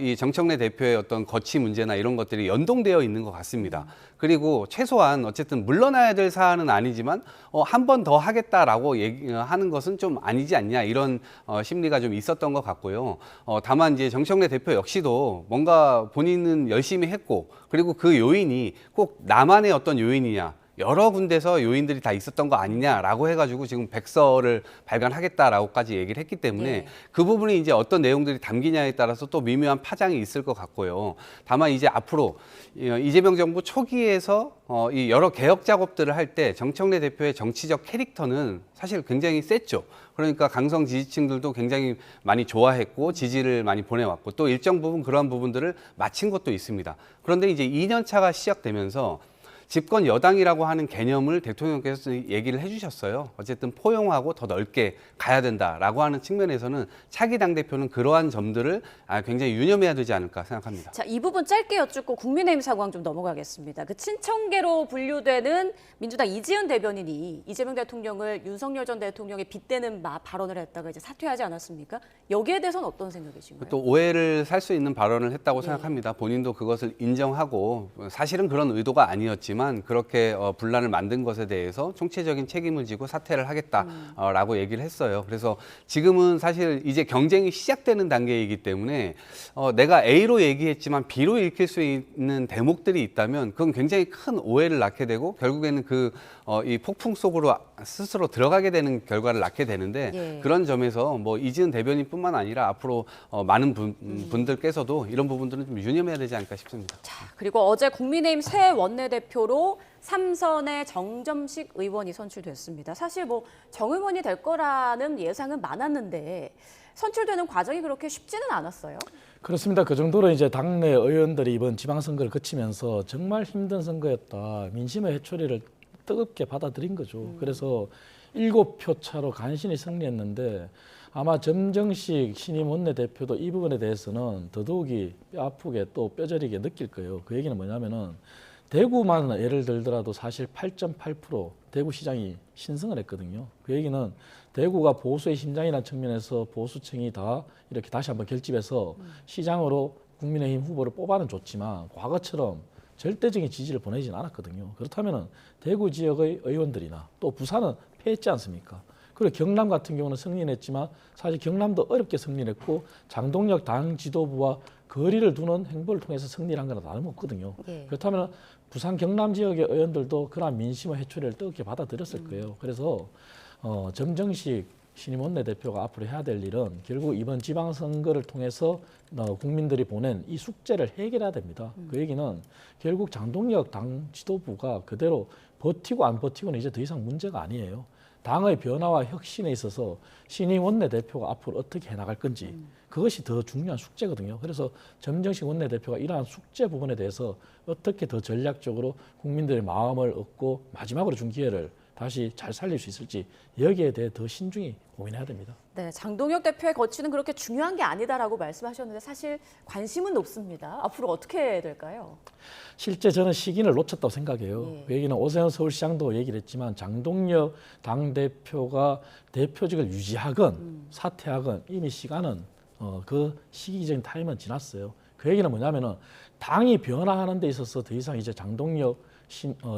이 정청래 대표의 어떤 거취 문제나 이런 것들이 연동되어 있는 것 같습니다. 그리고 최소한 어쨌든 물러나야 될 사안은 아니지만 한 번 더 하겠다라고 얘기하는 것은 좀 아니지 않냐 이런 심리가 좀 있었던 것 같고요. 다만 이제 정청래 대표 역시도 뭔가 본인은 열심히 했고, 그리고 그 요인이 꼭 나만의 어떤 요인이냐, 여러 군데서 요인들이 다 있었던 거 아니냐라고 해가지고 지금 백서를 발간하겠다라고까지 얘기를 했기 때문에 그 부분이 이제 어떤 내용들이 담기냐에 따라서 또 미묘한 파장이 있을 것 같고요. 다만 이제 앞으로 이재명 정부 초기에서 이 여러 개혁 작업들을 할 때 정청래 대표의 정치적 캐릭터는 사실 굉장히 셌죠. 그러니까 강성 지지층들도 굉장히 많이 좋아했고 지지를 많이 보내왔고 또 일정 부분 그러한 부분들을 마친 것도 있습니다. 그런데 이제 2년 차가 시작되면서 집권 여당이라고 하는 개념을 대통령께서 얘기를 해주셨어요. 어쨌든 포용하고 더 넓게 가야 된다라고 하는 측면에서는 차기 당대표는 그러한 점들을 굉장히 유념해야 되지 않을까 생각합니다. 자, 이 부분 짧게 여쭙고 국민의힘 상황 좀 넘어가겠습니다. 그 친청계로 분류되는 민주당 이지은 대변인이 이재명 대통령을 윤석열 전 대통령에 빗대는 발언을 했다가 이제 사퇴하지 않았습니까? 여기에 대해서는 어떤 생각이신가요? 또 오해를 살 수 있는 발언을 했다고 생각합니다. 본인도 그것을 인정하고 사실은 그런 의도가 아니었지만 있지만 그렇게 분란을 만든 것에 대해서 총체적인 책임을 지고 사퇴를 하겠다라고 얘기를 했어요. 그래서 지금은 사실 이제 경쟁이 시작되는 단계이기 때문에 내가 A로 얘기했지만 B로 읽힐 수 있는 대목들이 있다면 그건 굉장히 큰 오해를 낳게 되고 결국에는 이 폭풍 속으로 스스로 들어가게 되는 결과를 낳게 되는데 예. 그런 점에서 뭐 이지은 대변인뿐만 아니라 앞으로 많은 분들께서도 이런 부분들은 좀 유념해야 되지 않을까 싶습니다. 자, 그리고 어제 국민의힘 새 원내대표로 3선의 정점식 의원이 선출됐습니다. 사실 뭐 정 의원이 될 거라는 예상은 많았는데 선출되는 과정이 그렇게 쉽지는 않았어요. 그렇습니다. 그 정도로 이제 당내 의원들이 이번 지방선거를 거치면서 정말 힘든 선거였다. 민심의 회초리를 뜨겁게 받아들인 거죠. 그래서 7표 차로 간신히 승리했는데 아마 점정식 신임 원내대표도 이 부분에 대해서는 더더욱이 뼈아프게 또 뼈저리게 느낄 거예요. 그 얘기는 뭐냐면은 대구만 예를 들더라도 사실 8.8% 대구시장이 신승을 했거든요. 그 얘기는 대구가 보수의 심장이라는 측면에서 보수층이 다 이렇게 다시 한번 결집해서 시장으로 국민의힘 후보를 뽑아는 줬지만 과거처럼 절대적인 지지를 보내진 않았거든요. 그렇다면 대구 지역의 의원들이나 또 부산은 패했지 않습니까? 그리고 경남 같은 경우는 승리는 했지만 사실 경남도 어렵게 승리를 했고 장동혁 당 지도부와 거리를 두는 행보를 통해서 승리를 한 거나 다름없거든요. 예. 그렇다면 부산 경남 지역의 의원들도 그러한 민심의 회초리를 뜨겁게 받아들였을 거예요. 그래서 점정식 신임 원내대표가 앞으로 해야 될 일은 결국 이번 지방선거를 통해서 국민들이 보낸 이 숙제를 해결해야 됩니다. 그 얘기는 결국 장동혁 당 지도부가 그대로 버티고 안 버티고는 이제 더 이상 문제가 아니에요. 당의 변화와 혁신에 있어서 신임 원내대표가 앞으로 어떻게 해나갈 건지 그것이 더 중요한 숙제거든요. 그래서 점정식 원내대표가 이러한 숙제 부분에 대해서 어떻게 더 전략적으로 국민들의 마음을 얻고 마지막으로 준 기회를 다시 잘 살릴 수 있을지 여기에 대해 더 신중히 고민해야 됩니다. 네, 장동혁 대표의 거취는 그렇게 중요한 게 아니다라고 말씀하셨는데 사실 관심은 높습니다. 앞으로 어떻게 될까요? 실제 저는 시기를 놓쳤다고 생각해요. 예. 그 얘기는 오세훈 서울시장도 얘기를 했지만 장동혁 당대표가 대표직을 유지하건 사퇴하건 이미 시간은 그 시기적인 타임은 지났어요. 그 얘기는 뭐냐면은 당이 변화하는 데 있어서 더 이상 이제 장동혁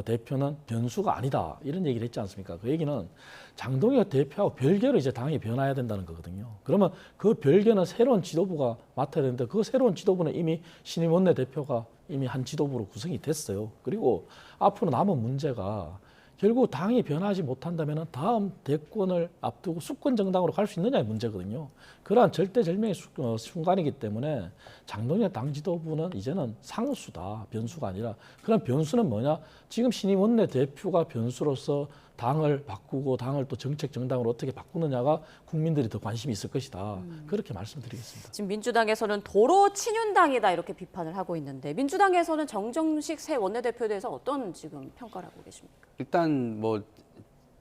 대표는 변수가 아니다 이런 얘기를 했지 않습니까? 그 얘기는 장동혁 대표하고 별개로 이제 당이 변화해야 된다는 거거든요. 그러면 그 별개는 새로운 지도부가 맡아야 되는데 그 새로운 지도부는 이미 신임 원내대표가 이미 한 지도부로 구성이 됐어요. 그리고 앞으로 남은 문제가 결국 당이 변하지 못한다면 다음 대권을 앞두고 수권 정당으로 갈 수 있느냐의 문제거든요. 그러한 절대절명의 순간이기 때문에 장동혁 당 지도부는 이제는 상수다. 변수가 아니라. 그런 변수는 뭐냐? 지금 신임 원내대표가 변수로서 당을 바꾸고 당을 또 정책 정당으로 어떻게 바꾸느냐가 국민들이 더 관심이 있을 것이다. 그렇게 말씀드리겠습니다. 지금 민주당에서는 도로 친윤당이다 이렇게 비판을 하고 있는데 민주당에서는 정정식 새 원내대표에 대해서 어떤 지금 평가를 하고 계십니까? 일단 뭐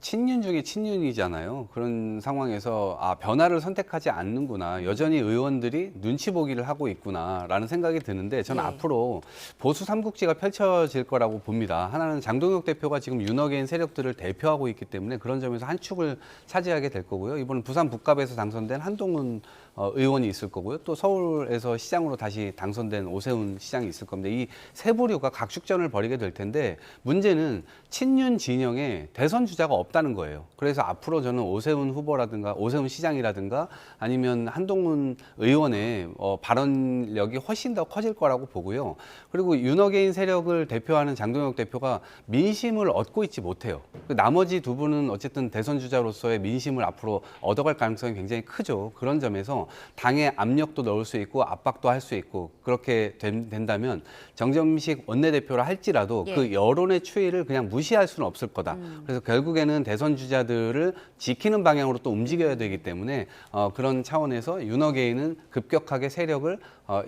친윤 중에 친윤이잖아요. 그런 상황에서 변화를 선택하지 않는구나. 여전히 의원들이 눈치 보기를 하고 있구나라는 생각이 드는데 저는 앞으로 보수 삼국지가 펼쳐질 거라고 봅니다. 하나는 장동혁 대표가 지금 윤어게인 세력들을 대표하고 있기 때문에 그런 점에서 한 축을 차지하게 될 거고요. 이번 부산 북갑에서 당선된 한동훈 의원이 있을 거고요. 또 서울에서 시장으로 다시 당선된 오세훈 시장이 있을 겁니다. 이 세 부류가 각축전을 벌이게 될 텐데 문제는 친윤 진영에 대선 주자가 없다는 거예요. 그래서 앞으로 저는 오세훈 후보라든가 오세훈 시장이라든가 아니면 한동훈 의원의 발언력이 훨씬 더 커질 거라고 보고요. 그리고 윤어게인 세력을 대표하는 장동혁 대표가 민심을 얻고 있지 못해요. 나머지 두 분은 어쨌든 대선 주자로서의 민심을 앞으로 얻어갈 가능성이 굉장히 크죠. 그런 점에서 당의 압력도 넣을 수 있고 압박도 할 수 있고 그렇게 된다면 정점식 원내대표라 할지라도 그 여론의 추이를 그냥 무시할 수는 없을 거다. 그래서 결국에는 대선 주자들을 지키는 방향으로 또 움직여야 되기 때문에 그런 차원에서 윤어게인은 급격하게 세력을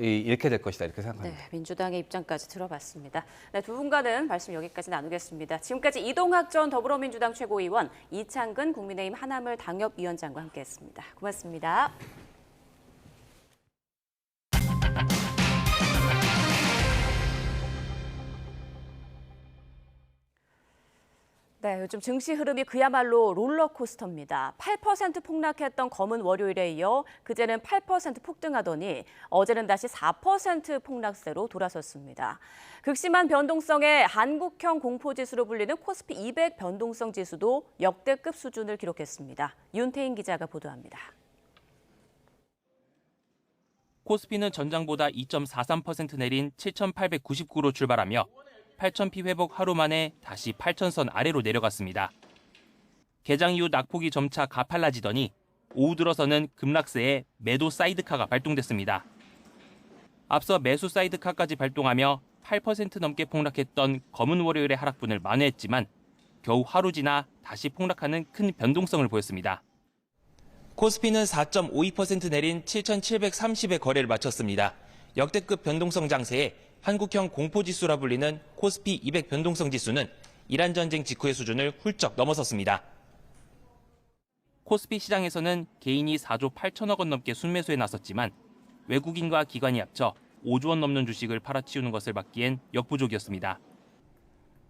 잃게 될 것이다 이렇게 생각합니다. 네, 민주당의 입장까지 들어봤습니다. 네, 두 분과는 말씀 여기까지 나누겠습니다. 지금까지 이동학 전 더불어민주당 최고위원, 이창근 국민의힘 하나물 당협위원장과 함께했습니다. 고맙습니다. 네, 요즘 증시 흐름이 그야말로 롤러코스터입니다. 8% 폭락했던 검은 월요일에 이어 그제는 8% 폭등하더니 어제는 다시 4% 폭락세로 돌아섰습니다. 극심한 변동성의 한국형 공포지수로 불리는 코스피 200 변동성 지수도 역대급 수준을 기록했습니다. 윤태인 기자가 보도합니다. 코스피는 전장보다 2.43% 내린 7,899로 출발하며 8,000피 회복 하루 만에 다시 8,000선 아래로 내려갔습니다. 개장 이후 낙폭이 점차 가팔라지더니 오후 들어서는 급락세에 매도 사이드카가 발동됐습니다. 앞서 매수 사이드카까지 발동하며 8% 넘게 폭락했던 검은 월요일의 하락분을 만회했지만 겨우 하루 지나 다시 폭락하는 큰 변동성을 보였습니다. 코스피는 4.52% 내린 7,730의 거래를 마쳤습니다. 역대급 변동성 장세에 한국형 공포지수라 불리는 코스피 200 변동성 지수는 이란 전쟁 직후의 수준을 훌쩍 넘어섰습니다. 코스피 시장에서는 개인이 4조 8천억 원 넘게 순매수에 나섰지만 외국인과 기관이 합쳐 5조 원 넘는 주식을 팔아치우는 것을 막기엔 역부족이었습니다.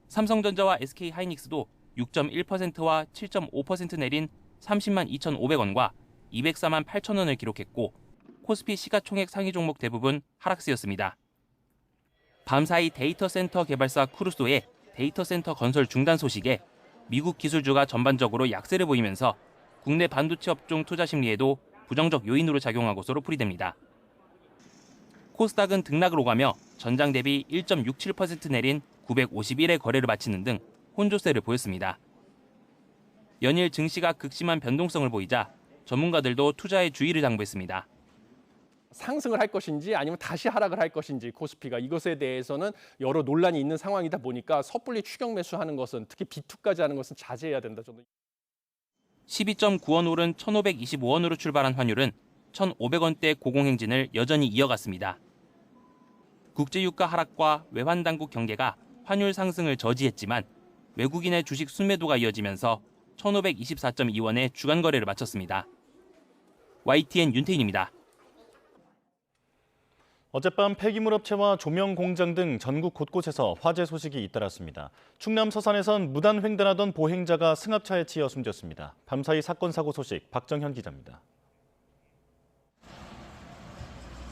삼성전자와 SK하이닉스도 6.1%와 7.5% 내린 30만 2,500원과 204만 8천 원을 기록했고 코스피 시가총액 상위 종목 대부분 하락세였습니다. 밤사이 데이터 센터 개발사 크루소의 데이터 센터 건설 중단 소식에 미국 기술주가 전반적으로 약세를 보이면서 국내 반도체 업종 투자 심리에도 부정적 요인으로 작용한 것으로 풀이됩니다. 코스닥은 등락을 오가며 전장 대비 1.67% 내린 951의 거래를 마치는 등 혼조세를 보였습니다. 연일 증시가 극심한 변동성을 보이자 전문가들도 투자에 주의를 당부했습니다. 상승을 할 것인지 아니면 다시 하락을 할 것인지 코스피가 이것에 대해서는 여러 논란이 있는 상황이다 보니까 섣불리 추격 매수하는 것은 특히 비투까지 하는 것은 자제해야 된다. 저는 12.9원 오른 1,525원으로 출발한 환율은 1,500원대 고공행진을 여전히 이어갔습니다. 국제유가 하락과 외환당국 경계가 환율 상승을 저지했지만 외국인의 주식 순매도가 이어지면서 1,524.2원의 주간 거래를 마쳤습니다. YTN 윤태인입니다. 어젯밤 폐기물 업체와 조명 공장 등 전국 곳곳에서 화재 소식이 잇따랐습니다. 충남 서산에선 무단 횡단하던 보행자가 승합차에 치여 숨졌습니다. 밤사이 사건 사고 소식 박정현 기자입니다.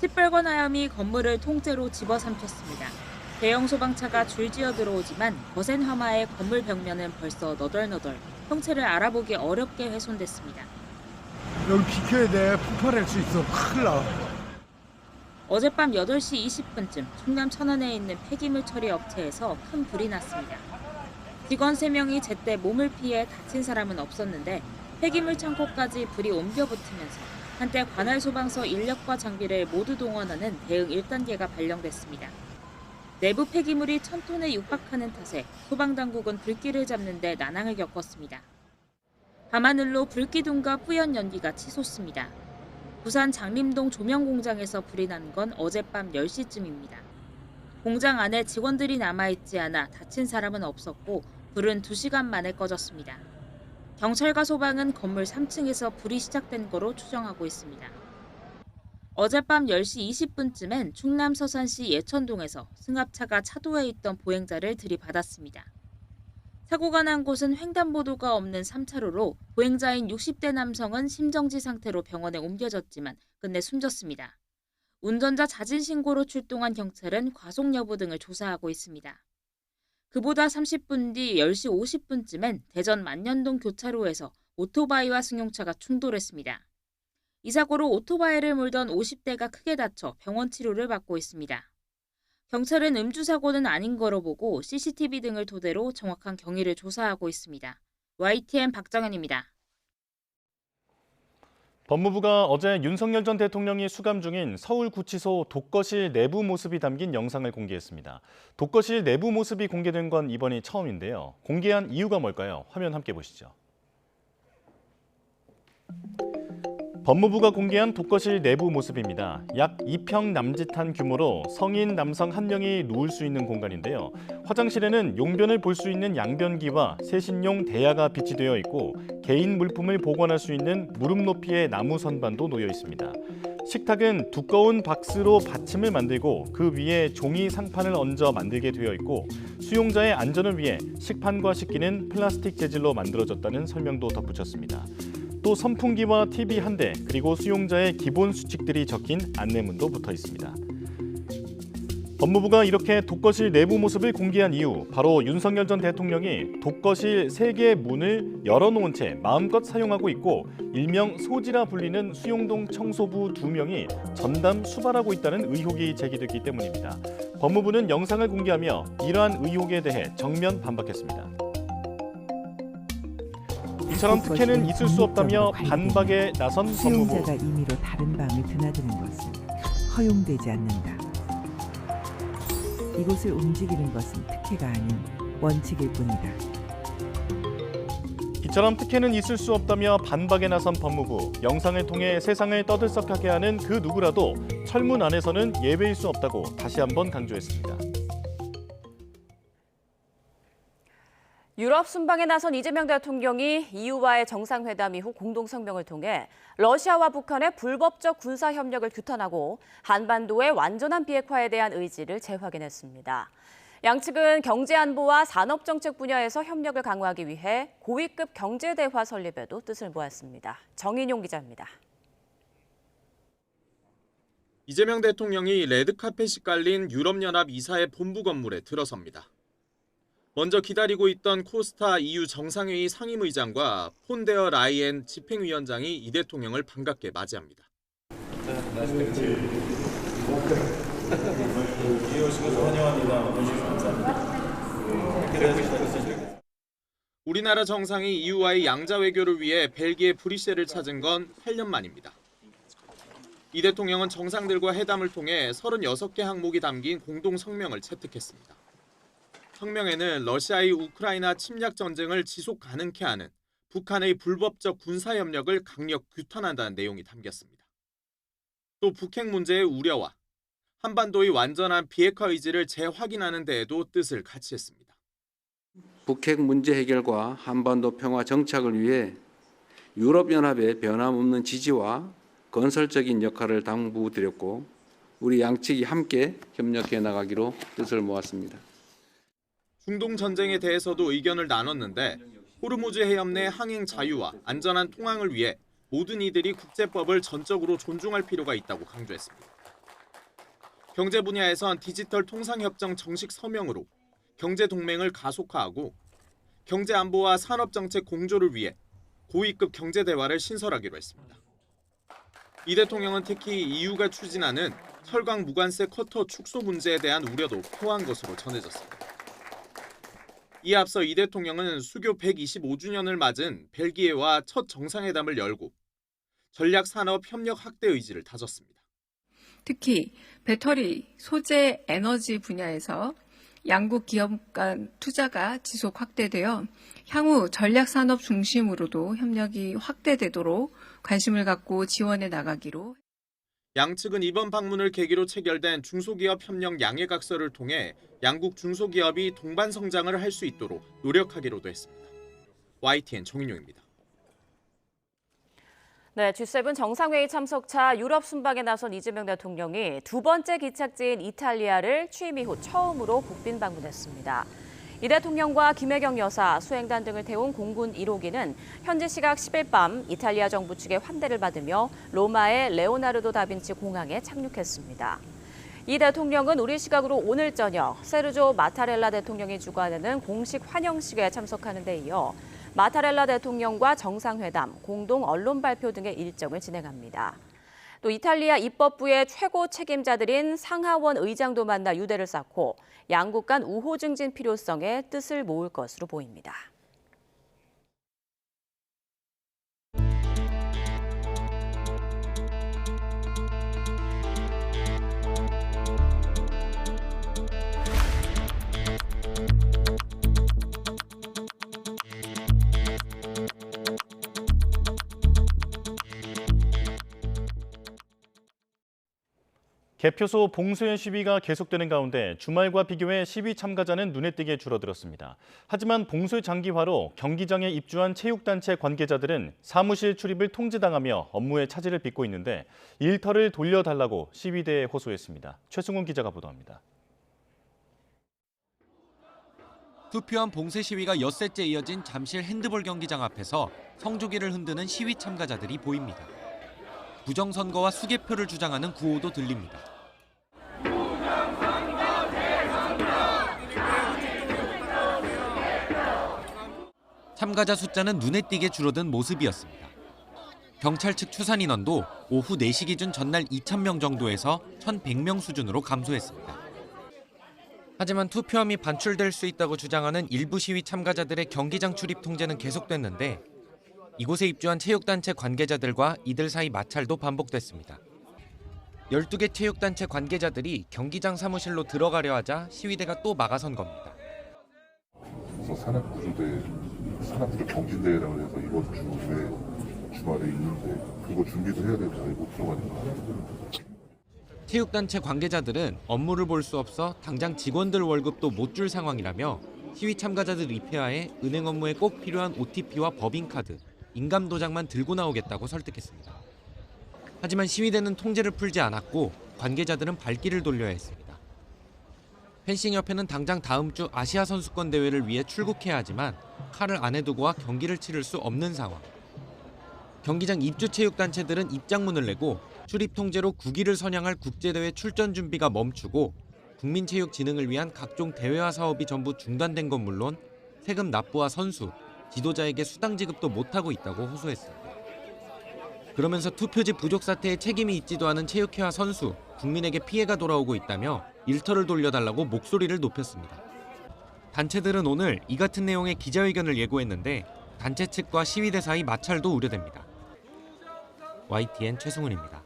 시뻘건 하염이 건물을 통째로 집어삼켰습니다. 대형 소방차가 줄지어 들어오지만 거센 화마에 건물 벽면은 벌써 너덜너덜, 형체를 알아보기 어렵게 훼손됐습니다. 여기 비켜야 돼. 폭발할 수 있어. 큰일 나. 어젯밤 8시 20분쯤 충남 천안에 있는 폐기물 처리 업체에서 큰 불이 났습니다. 직원 3명이 제때 몸을 피해 다친 사람은 없었는데 폐기물 창고까지 불이 옮겨 붙으면서 한때 관할 소방서 인력과 장비를 모두 동원하는 대응 1단계가 발령됐습니다. 내부 폐기물이 1,000톤에 육박하는 탓에 소방당국은 불길을 잡는 데 난항을 겪었습니다. 밤하늘로 불기둥과 뿌연 연기가 치솟습니다. 부산 장림동 조명 공장에서 불이 난 건 어젯밤 10시쯤입니다. 공장 안에 직원들이 남아있지 않아 다친 사람은 없었고 불은 2시간 만에 꺼졌습니다. 경찰과 소방은 건물 3층에서 불이 시작된 거로 추정하고 있습니다. 어젯밤 10시 20분쯤엔 충남 서산시 예천동에서 승합차가 차도에 있던 보행자를 들이받았습니다. 사고가 난 곳은 횡단보도가 없는 3차로로 보행자인 60대 남성은 심정지 상태로 병원에 옮겨졌지만 끝내 숨졌습니다. 운전자 자진 신고로 출동한 경찰은 과속 여부 등을 조사하고 있습니다. 그보다 30분 뒤 10시 50분쯤엔 대전 만년동 교차로에서 오토바이와 승용차가 충돌했습니다. 이 사고로 오토바이를 몰던 50대가 크게 다쳐 병원 치료를 받고 있습니다. 경찰은 음주 사고는 아닌 거로 보고 CCTV 등을 토대로 정확한 경위를 조사하고 있습니다. YTN 박정현입니다. 법무부가 어제 윤석열 전 대통령이 수감 중인 서울구치소 독거실 내부 모습이 담긴 영상을 공개했습니다. 독거실 내부 모습이 공개된 건 이번이 처음인데요. 공개한 이유가 뭘까요? 화면 함께 보시죠. 법무부가 공개한 독거실 내부 모습입니다. 약 2평 남짓한 규모로 성인 남성 1명이 누울 수 있는 공간인데요. 화장실에는 용변을 볼 수 있는 양변기와 세신용 대야가 비치되어 있고 개인 물품을 보관할 수 있는 무릎 높이의 나무 선반도 놓여 있습니다. 식탁은 두꺼운 박스로 받침을 만들고 그 위에 종이 상판을 얹어 만들게 되어 있고 수용자의 안전을 위해 식판과 식기는 플라스틱 재질로 만들어졌다는 설명도 덧붙였습니다. 또 선풍기와 TV 한 대 그리고 수용자의 기본 수칙들이 적힌 안내문도 붙어 있습니다. 법무부가 이렇게 독거실 내부 모습을 공개한 이유, 바로 윤석열 전 대통령이 독거실 3개의 문을 열어놓은 채 마음껏 사용하고 있고 일명 소지라 불리는 수용동 청소부 2명이 전담 수발하고 있다는 의혹이 제기됐기 때문입니다. 법무부는 영상을 공개하며 이러한 의혹에 대해 정면 반박했습니다. 이처럼 특혜는 있을 수 없다며 반박에 나선 법무부. 수용자가 임의로 다른 방을 드나드는 것은 허용되지 않는다. 이곳을 움직이는 것은 특혜가 아닌 원칙일 뿐이다. 이처럼 특혜는 있을 수 없다며 반박에 나선 법무부. 영상을 통해 세상을 떠들썩하게 하는 그 누구라도 철문 안에서는 예외일 수 없다고 다시 한번 강조했습니다. 유럽 순방에 나선 이재명 대통령이 EU와의 정상회담 이후 공동성명을 통해 러시아와 북한의 불법적 군사협력을 규탄하고 한반도의 완전한 비핵화에 대한 의지를 재확인했습니다. 양측은 경제안보와 산업정책 분야에서 협력을 강화하기 위해 고위급 경제대화 설립에도 뜻을 모았습니다. 정인용 기자입니다. 이재명 대통령이 레드카펫이 깔린 유럽연합 이사회 본부 건물에 들어섭니다. 먼저 기다리고 있던 코스타 EU 정상회의 상임의장과 폰데어 라이엔 집행위원장이 이 대통령을 반갑게 맞이합니다. 우리나라 정상이 EU와의 양자 외교를 위해 벨기에 브뤼셀을 찾은 건 8년 만입니다. 이 대통령은 정상들과 회담을 통해 36개 항목이 담긴 공동 성명을 채택했습니다. 성명에는 러시아의 우크라이나 침략 전쟁을 지속 가능케 하는 북한의 불법적 군사협력을 강력 규탄한다는 내용이 담겼습니다. 또 북핵 문제의 우려와 한반도의 완전한 비핵화 의지를 재확인하는 데에도 뜻을 같이 했습니다. 북핵 문제 해결과 한반도 평화 정착을 위해 유럽연합의 변함없는 지지와 건설적인 역할을 당부드렸고 우리 양측이 함께 협력해 나가기로 뜻을 모았습니다. 중동 전쟁에 대해서도 의견을 나눴는데 호르무즈 해협 내 항행 자유와 안전한 통항을 위해 모든 이들이 국제법을 전적으로 존중할 필요가 있다고 강조했습니다. 경제 분야에선 디지털 통상협정 정식 서명으로 경제 동맹을 가속화하고 경제 안보와 산업 정책 공조를 위해 고위급 경제 대화를 신설하기로 했습니다. 이 대통령은 특히 EU가 추진하는 철강 무관세 쿼터 축소 문제에 대한 우려도 표한 것으로 전해졌습니다. 이에 앞서 이 대통령은 수교 125주년을 맞은 벨기에와 첫 정상회담을 열고 전략산업 협력 확대 의지를 다졌습니다. 특히 배터리, 소재, 에너지 분야에서 양국 기업 간 투자가 지속 확대되어 향후 전략산업 중심으로도 협력이 확대되도록 관심을 갖고 지원해 나가기로. 양측은 이번 방문을 계기로 체결된 중소기업 협력 양해각서를 통해 양국 중소기업이 동반 성장을 할 수 있도록 노력하기로도 했습니다. YTN 정인용입니다. 네, G7 정상회의 참석차 유럽 순방에 나선 이재명 대통령이 두 번째 기착지인 이탈리아를 취임 이후 처음으로 국빈 방문했습니다. 이 대통령과 김혜경 여사, 수행단 등을 태운 공군 1호기는 현지 시각 10일 밤 이탈리아 정부 측의 환대를 받으며 로마의 레오나르도 다빈치 공항에 착륙했습니다. 이 대통령은 우리 시각으로 오늘 저녁 세르조 마타렐라 대통령이 주관하는 공식 환영식에 참석하는 데 이어 마타렐라 대통령과 정상회담, 공동 언론 발표 등의 일정을 진행합니다. 또 이탈리아 입법부의 최고 책임자들인 상하원 의장도 만나 유대를 쌓고 양국 간 우호 증진 필요성에 뜻을 모을 것으로 보입니다. 개표소 봉쇄 시위가 계속되는 가운데 주말과 비교해 시위 참가자는 눈에 띄게 줄어들었습니다. 하지만 봉쇄 장기화로 경기장에 입주한 체육단체 관계자들은 사무실 출입을 통제당하며 업무에 차질을 빚고 있는데 일터를 돌려달라고 시위대에 호소했습니다. 최승훈 기자가 보도합니다. 투표한 봉쇄 시위가 엿새째 이어진 잠실 핸드볼 경기장 앞에서 성조기를 흔드는 시위 참가자들이 보입니다. 부정선거와 수개표를 주장하는 구호도 들립니다. 참가자 숫자는 눈에 띄게 줄어든 모습이었습니다. 경찰 측 추산 인원도 오후 4시 기준 전날 2,000명 정도에서 1,100명 수준으로 감소했습니다. 하지만 투표함이 반출될 수 있다고 주장하는 일부 시위 참가자들의 경기장 출입 통제는 계속됐는데 이곳에 입주한 체육단체 관계자들과 이들 사이 마찰도 반복됐습니다. 12개 체육단체 관계자들이 경기장 사무실로 들어가려 하자 시위대가 또 막아선 겁니다. 산악구조 경진대회라고 해서 이번 주에 주말에 있는데 그거 준비도 해야 되는데 못 들어가니까. 체육단체 관계자들은 업무를 볼 수 없어 당장 직원들 월급도 못 줄 상황이라며 시위 참가자들 입회하에 은행 업무에 꼭 필요한 OTP와 법인카드, 인감도장만 들고 나오겠다고 설득했습니다. 하지만 시위대는 통제를 풀지 않았고 관계자들은 발길을 돌려야 했습니다. 펜싱협회는 당장 다음 주 아시아 선수권 대회를 위해 출국해야 하지만 칼을 안에 두고와 경기를 치를 수 없는 상황. 경기장 입주 체육단체들은 입장문을 내고 출입 통제로 국위를 선양할 국제대회 출전 준비가 멈추고 국민체육진흥을 위한 각종 대회와 사업이 전부 중단된 건 물론 세금 납부와 선수, 지도자에게 수당 지급도 못하고 있다고 호소했습니다. 그러면서 투표지 부족 사태에 책임이 있지도 않은 체육회와 선수, 국민에게 피해가 돌아오고 있다며 일터를 돌려달라고 목소리를 높였습니다. 단체들은 오늘 이 같은 내용의 기자회견을 예고했는데 단체 측과 시위대 사이 마찰도 우려됩니다. YTN 최승훈입니다.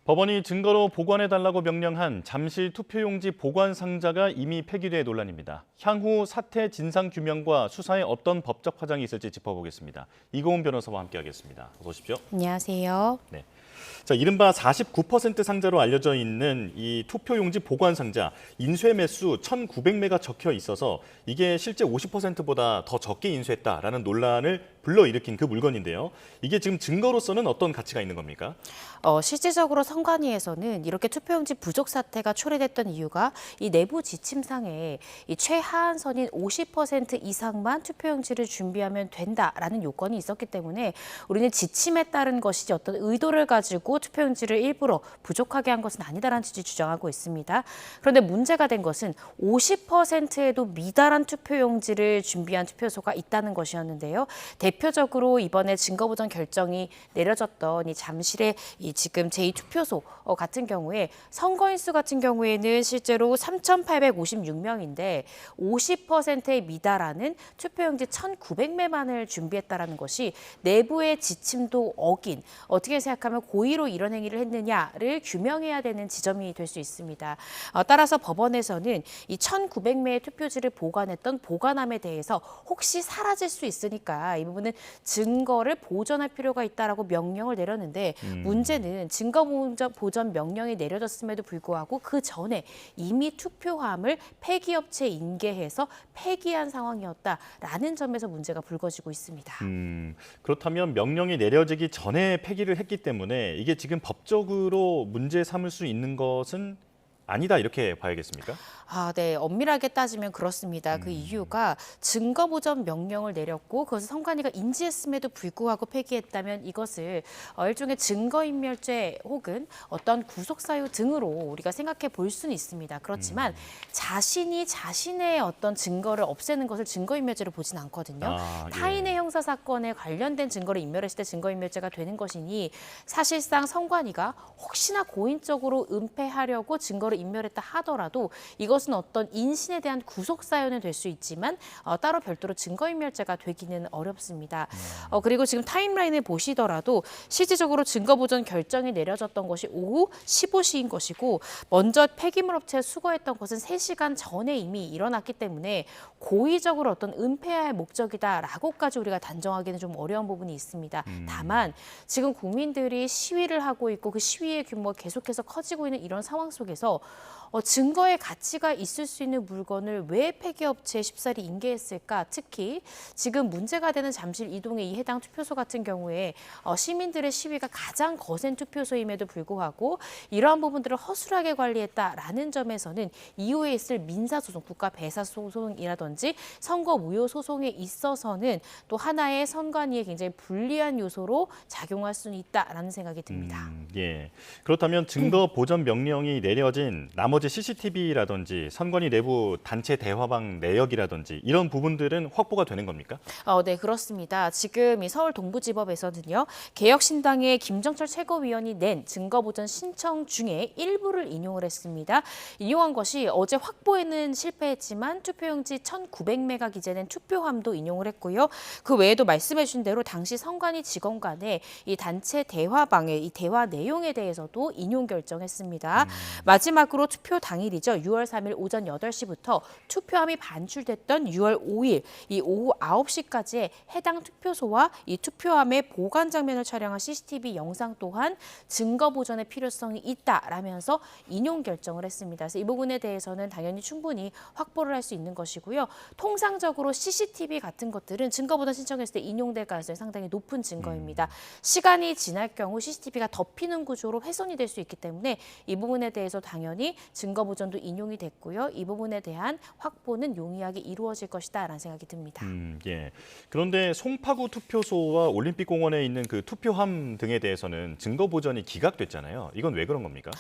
법원이 증거로 보관해달라고 명령한 잠실 투표용지 보관 상자가 이미 폐기돼 논란입니다. 향후 사태 진상 규명과 수사에 어떤 법적 파장이 있을지 짚어보겠습니다. 이고은 변호사와 함께하겠습니다. 어서 오십시오. 안녕하세요. 네. 자, 이른바 49% 상자로 알려져 있는 이 투표용지 보관 상자, 인쇄 매수 1,900매가 적혀 있어서 이게 실제 50%보다 더 적게 인쇄했다라는 논란을 불러일으킨 그 물건인데요. 이게 지금 증거로서는 어떤 가치가 있는 겁니까? 실질적으로 선관위에서는 이렇게 투표용지 부족 사태가 초래됐던 이유가 이 내부 지침상에 이 최하한선인 50% 이상만 투표용지를 준비하면 된다라는 요건이 있었기 때문에 우리는 지침에 따른 것이지 어떤 의도를 가지고 투표용지를 일부러 부족하게 한 것은 아니다라는 취지 주장하고 있습니다. 그런데 문제가 된 것은 50%에도 미달한 투표용지를 준비한 투표소가 있다는 것이었는데요. 대표적으로 이번에 증거보전 결정이 내려졌던 이 잠실의 이 지금 제2투표소 같은 경우에 선거인 수 같은 경우에는 실제로 3,856명인데 50%에 미달하는 투표용지 1,900매만을 준비했다라는 것이 내부의 지침도 어긴 어떻게 생각하면 고의로 이런 행위를 했느냐를 규명해야 되는 지점이 될 수 있습니다. 따라서 법원에서는 이 1,900매의 투표지를 보관했던 보관함에 대해서 혹시 사라질 수 있으니까 이 부분은 증거를 보존할 필요가 있다라고 명령을 내렸는데 문제는 증거 보존 명령이 내려졌음에도 불구하고 그 전에 이미 투표함을 폐기업체에 인계해서 폐기한 상황이었다라는 점에서 문제가 불거지고 있습니다. 그렇다면 명령이 내려지기 전에 폐기를 했기 때문에 이게 지금 법적으로 문제 삼을 수 있는 것은 아니다 이렇게 봐야겠습니까? 네. 엄밀하게 따지면 그렇습니다. 그 이유가 증거 보전 명령을 내렸고 그것을 선관위가 인지했음에도 불구하고 폐기했다면 이것을 일종의 증거인멸죄 혹은 어떤 구속사유 등으로 우리가 생각해 볼 수는 있습니다. 그렇지만 자신이 자신의 어떤 증거를 없애는 것을 증거인멸죄로 보진 않거든요. 타인의 형사사건에 관련된 증거를 인멸했을 때 증거인멸죄가 되는 것이니 사실상 선관위가 혹시나 고의적으로 은폐하려고 증거를 증거를 인멸했다 하더라도 이것은 어떤 인신에 대한 구속 사유는 될 수 있지만 따로 별도로 증거인멸죄가 되기는 어렵습니다. 그리고 지금 타임라인을 보시더라도 실질적으로 증거보전 결정이 내려졌던 것이 오후 15시인 것이고 먼저 폐기물 업체에 수거했던 것은 3시간 전에 이미 일어났기 때문에 고의적으로 어떤 은폐할 목적이다라고까지 우리가 단정하기는 좀 어려운 부분이 있습니다. 다만 지금 국민들이 시위를 하고 있고 그 시위의 규모가 계속해서 커지고 있는 이런 상황 속에서 증거의 가치가 있을 수 있는 물건을 왜 폐기업체에 쉽사리 인계했을까? 특히 지금 문제가 되는 잠실 이동의 이 해당 투표소 같은 경우에 시민들의 시위가 가장 거센 투표소임에도 불구하고 이러한 부분들을 허술하게 관리했다라는 점에서는 이후에 있을 민사소송, 국가배사소송이라든지 선거무효소송에 있어서는 또 하나의 선관위에 굉장히 불리한 요소로 작용할 수는 있다라는 생각이 듭니다. 예. 그렇다면 증거 보전 명령이 내려진 나머지 CCTV라든지 선관위 내부 단체 대화방 내역이라든지 이런 부분들은 확보가 되는 겁니까? 네, 그렇습니다. 지금 이 서울 동부지법에서는요. 개혁신당의 김정철 최고위원이 낸 증거보전 신청 중에 일부를 인용을 했습니다. 인용한 것이 어제 확보에는 실패했지만 투표용지 1,900매가 기재된 투표함도 인용을 했고요. 그 외에도 말씀해 주신 대로 당시 선관위 직원 간의 이 단체 대화방의 이 대화 내용에 대해서도 인용 결정했습니다. 마지막으로 투표 당일이죠. 6월 3일 오전 8시부터 투표함이 반출됐던 6월 5일 이 오후 9시까지의 해당 투표소와 이 투표함의 보관 장면을 촬영한 CCTV 영상 또한 증거 보전의 필요성이 있다라면서 인용 결정을 했습니다. 그래서 이 부분에 대해서는 당연히 충분히 확보를 할 수 있는 것이고요. 통상적으로 CCTV 같은 것들은 증거 보전 신청했을 때 인용될 가능성이 상당히 높은 증거입니다. 시간이 지날 경우 CCTV가 덮이는 구조로 훼손이 될 수 있기 때문에 이 부분에 대해서 당연히 증거 보전도 인용이 됐고요. 이 부분에 대한 확보는 용이하게 이루어질 것이다라는 생각이 듭니다. 예. 그런데 송파구 투표소와 올림픽공원에 있는 그 투표함 등에 대해서는 증거 보전이 기각됐잖아요. 이건 왜 그런 겁니까?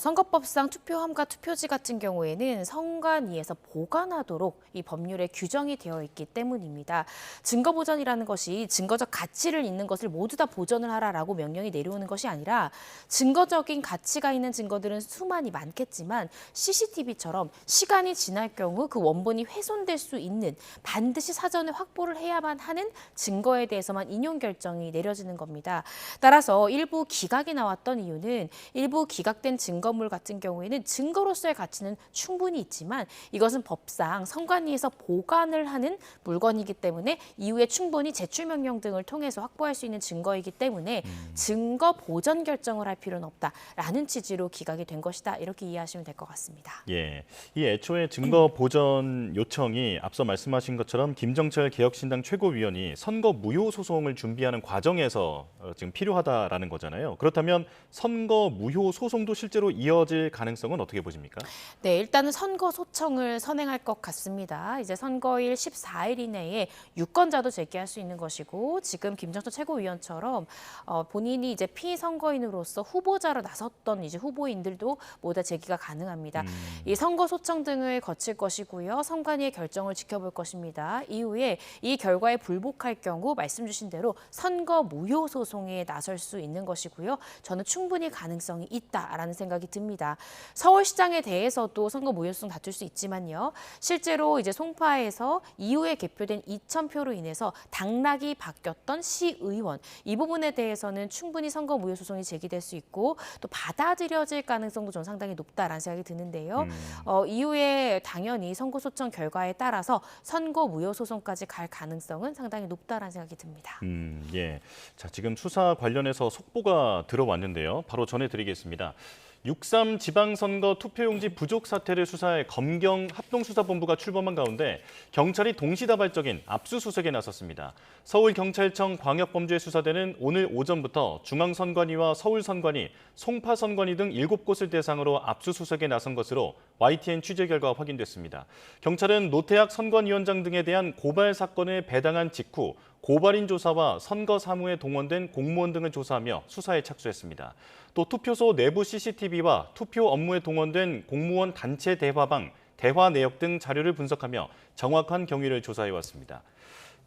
선거법상 투표함과 투표지 같은 경우에는 선관위에서 보관하도록 이 법률에 규정이 되어 있기 때문입니다. 증거 보전이라는 것이 증거적 가치를 있는 것을 모두 다 보전을 하라라고 명령이 내려오는 것이 아니라 증거적인 가치가 있는 증거들은 수많이 많겠지만 CCTV처럼 시간이 지날 경우 그 원본이 훼손될 수 있는 반드시 사전에 확보를 해야만 하는 증거에 대해서만 인용 결정이 내려지는 겁니다. 따라서 일부 기각이 나왔던 이유는 일부 기각된 증거물 같은 경우에는 증거로서의 가치는 충분히 있지만 이것은 법상 선관위에서 보관을 하는 물건이기 때문에 이후에 충분히 제출 명령 등을 통해서 확보할 수 있는 증거이기 때문에 증거 보전 결정을 할 필요는 없다라는 취지로 기각이 된 것이다. 이렇게 이해하시면 될 것 같습니다. 예, 이 애초에 증거 보전 요청이 앞서 말씀하신 것처럼 김정철 개혁신당 최고위원이 선거 무효 소송을 준비하는 과정에서 지금 필요하다라는 거잖아요. 그렇다면 선거 무효 소송도 실제로 이어질 가능성은 어떻게 보십니까? 네, 일단은 선거 소청을 선행할 것 같습니다. 이제 선거일 14일 이내에 유권자도 제기할 수 있는 것이고 지금 김정철 최고위원처럼 본인이 이제 피선거인으로서 후보자로 나섰던 이제 후보인들도 모두 제기가 가능합니다. 이 선거 소청 등을 거칠 것이고요. 선관위의 결정을 지켜볼 것입니다. 이후에 이 결과에 불복할 경우 말씀 주신 대로 선거 무효 소송에 나설 수 있는 것이고요. 저는 충분히 가능성이 있다라는 생각이 듭니다. 서울시장에 대해서도 선거 무효 소송 다툴 수 있지만요. 실제로 이제 송파에서 이후에 개표된 2,000표로 인해서 당락이 바뀌었던 시의원 이 부분에 대해서는 충분히 선거 무효 소송이 제기될 수 있고 또 받아들여질 가능성도 저는 상당히 높다라는 생각이 드는데요. 이후에 당연히 선거 소청 결과에 따라서 선거 무효 소송까지 갈 가능성은 상당히 높다라는 생각이 듭니다. 예. 자, 지금 수사 관련해서 속보가 들어왔는데요. 바로 전해드리겠습니다. 6.3 지방선거 투표용지 부족 사태를 수사할 검경 합동수사본부가 출범한 가운데 경찰이 동시다발적인 압수수색에 나섰습니다. 서울경찰청 광역범죄수사대는 오늘 오전부터 중앙선관위와 서울선관위, 송파선관위 등 7곳을 대상으로 압수수색에 나선 것으로 YTN 취재 결과 확인됐습니다. 경찰은 노태학 선관위원장 등에 대한 고발 사건을 배당한 직후 고발인 조사와 선거 사무에 동원된 공무원 등을 조사하며 수사에 착수했습니다. 또 투표소 내부 CCTV와 투표 업무에 동원된 공무원 단체 대화방, 대화 내역 등 자료를 분석하며 정확한 경위를 조사해왔습니다.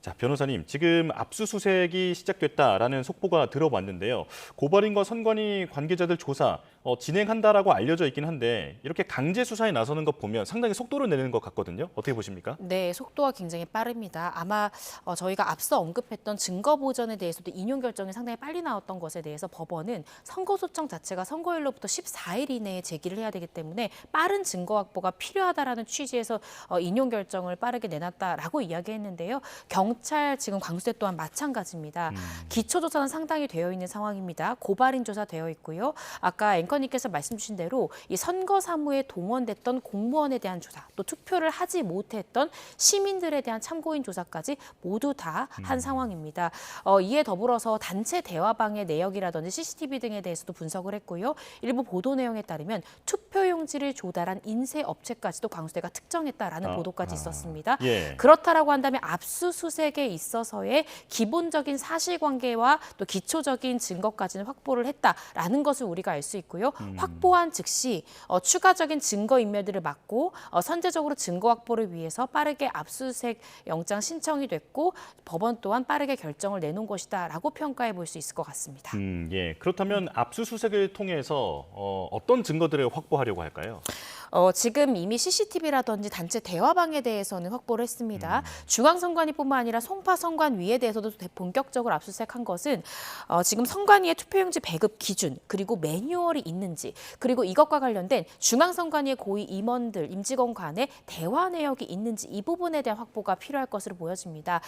자, 변호사님, 지금 압수수색이 시작됐다라는 속보가 들어왔는데요. 고발인과 선관위 관계자들 조사 진행한다라고 알려져 있긴 한데 이렇게 강제 수사에 나서는 것 보면 상당히 속도를 내는 것 같거든요. 어떻게 보십니까? 네, 속도가 굉장히 빠릅니다. 아마 저희가 앞서 언급했던 증거 보전에 대해서도 인용 결정이 상당히 빨리 나왔던 것에 대해서 법원은 선고소청 자체가 선고일로부터 14일 이내에 제기를 해야 되기 때문에 빠른 증거 확보가 필요하다라는 취지에서 인용 결정을 빠르게 내놨다라고 이야기했는데요. 경찰 지금 광수대 또한 마찬가지입니다. 기초조사는 상당히 되어 있는 상황입니다. 고발인 조사 되어 있고요. 아까 앵커님께서 말씀 주신 대로 이 선거 사무에 동원됐던 공무원에 대한 조사, 또 투표를 하지 못했던 시민들에 대한 참고인 조사까지 모두 다 한 상황입니다. 이에 더불어서 단체 대화방의 내역이라든지 CCTV 등에 대해서도 분석을 했고요. 일부 보도 내용에 따르면 투표용지를 조달한 인쇄 업체까지도 광수대가 특정했다라는 보도까지 있었습니다. 예. 그렇다라고 한다면 압수수색에 있어서의 기본적인 사실관계와 또 기초적인 증거까지는 확보를 했다라는 것을 우리가 알 수 있고요. 확보한 즉시 추가적인 증거 인멸들을 막고 선제적으로 증거 확보를 위해서 빠르게 압수수색 영장 신청이 됐고 법원 또한 빠르게 결정을 내놓은 것이다라고 평가해 볼 수 있을 것 같습니다. 예. 그렇다면 압수수색을 통해서 어떤 증거들을 확보하려고 할까요? 지금 이미 CCTV라든지 단체 대화방에 대해서는 확보를 했습니다. 중앙선관위뿐만 아니라 송파선관위에 대해서도 본격적으로 압수수색한 것은 지금 선관위의 투표용지 배급 기준 그리고 매뉴얼이 있는지 그리고 이것과 관련된 중앙선관위의 고위 임원들, 임직원 간의 대화 내역이 있는지 이 부분에 대한 확보가 필요할 것으로 보여집니다.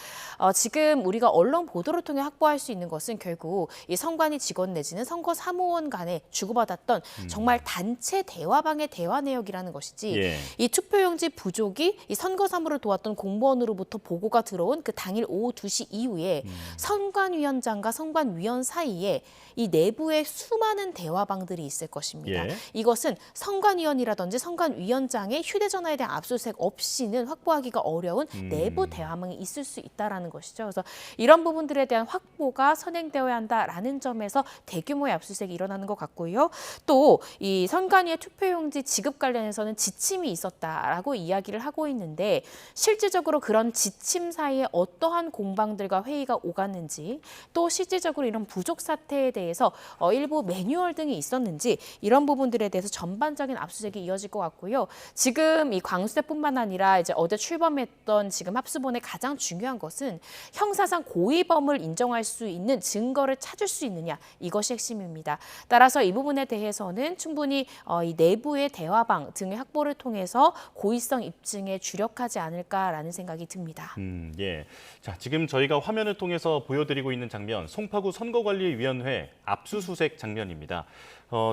지금 우리가 언론 보도를 통해 확보할 수 있는 것은 결국 이 선관위 직원 내지는 선거 사무원 간에 주고받았던 정말 단체 대화방의 대화 내역이 라는 것이지 예. 이 투표용지 부족이 이 선거 사무를 도왔던 공무원으로부터 보고가 들어온 그 당일 오후 2시 이후에 선관위원장과 선관위원 사이에 이 내부에 수많은 대화방들이 있을 것입니다. 예. 이것은 선관위원이라든지 선관위원장의 휴대전화에 대한 압수수색 없이는 확보하기가 어려운 내부 대화방이 있을 수 있다는 것이죠. 그래서 이런 부분들에 대한 확보가 선행되어야 한다라는 점에서 대규모의 압수수색이 일어나는 것 같고요. 또 이 선관위의 투표용지 지급 관련해서는 지침이 있었다라고 이야기를 하고 있는데 실질적으로 그런 지침 사이에 어떠한 공방들과 회의가 오갔는지 또 실질적으로 이런 부족 사태에 대해서 일부 매뉴얼 등이 있었는지 이런 부분들에 대해서 전반적인 압수수색이 이어질 것 같고요. 지금 이 광수대뿐만 아니라 이제 어제 출범했던 지금 합수본의 가장 중요한 것은 형사상 고의범을 인정할 수 있는 증거를 찾을 수 있느냐 이것이 핵심입니다. 따라서 이 부분에 대해서는 충분히 이 내부의 대화방 등의 확보를 통해서 고의성 입증에 주력하지 않을까라는 생각이 듭니다. 예. 자, 지금 저희가 화면을 통해서 보여드리고 있는 장면, 송파구 선거관리위원회 압수수색 장면입니다.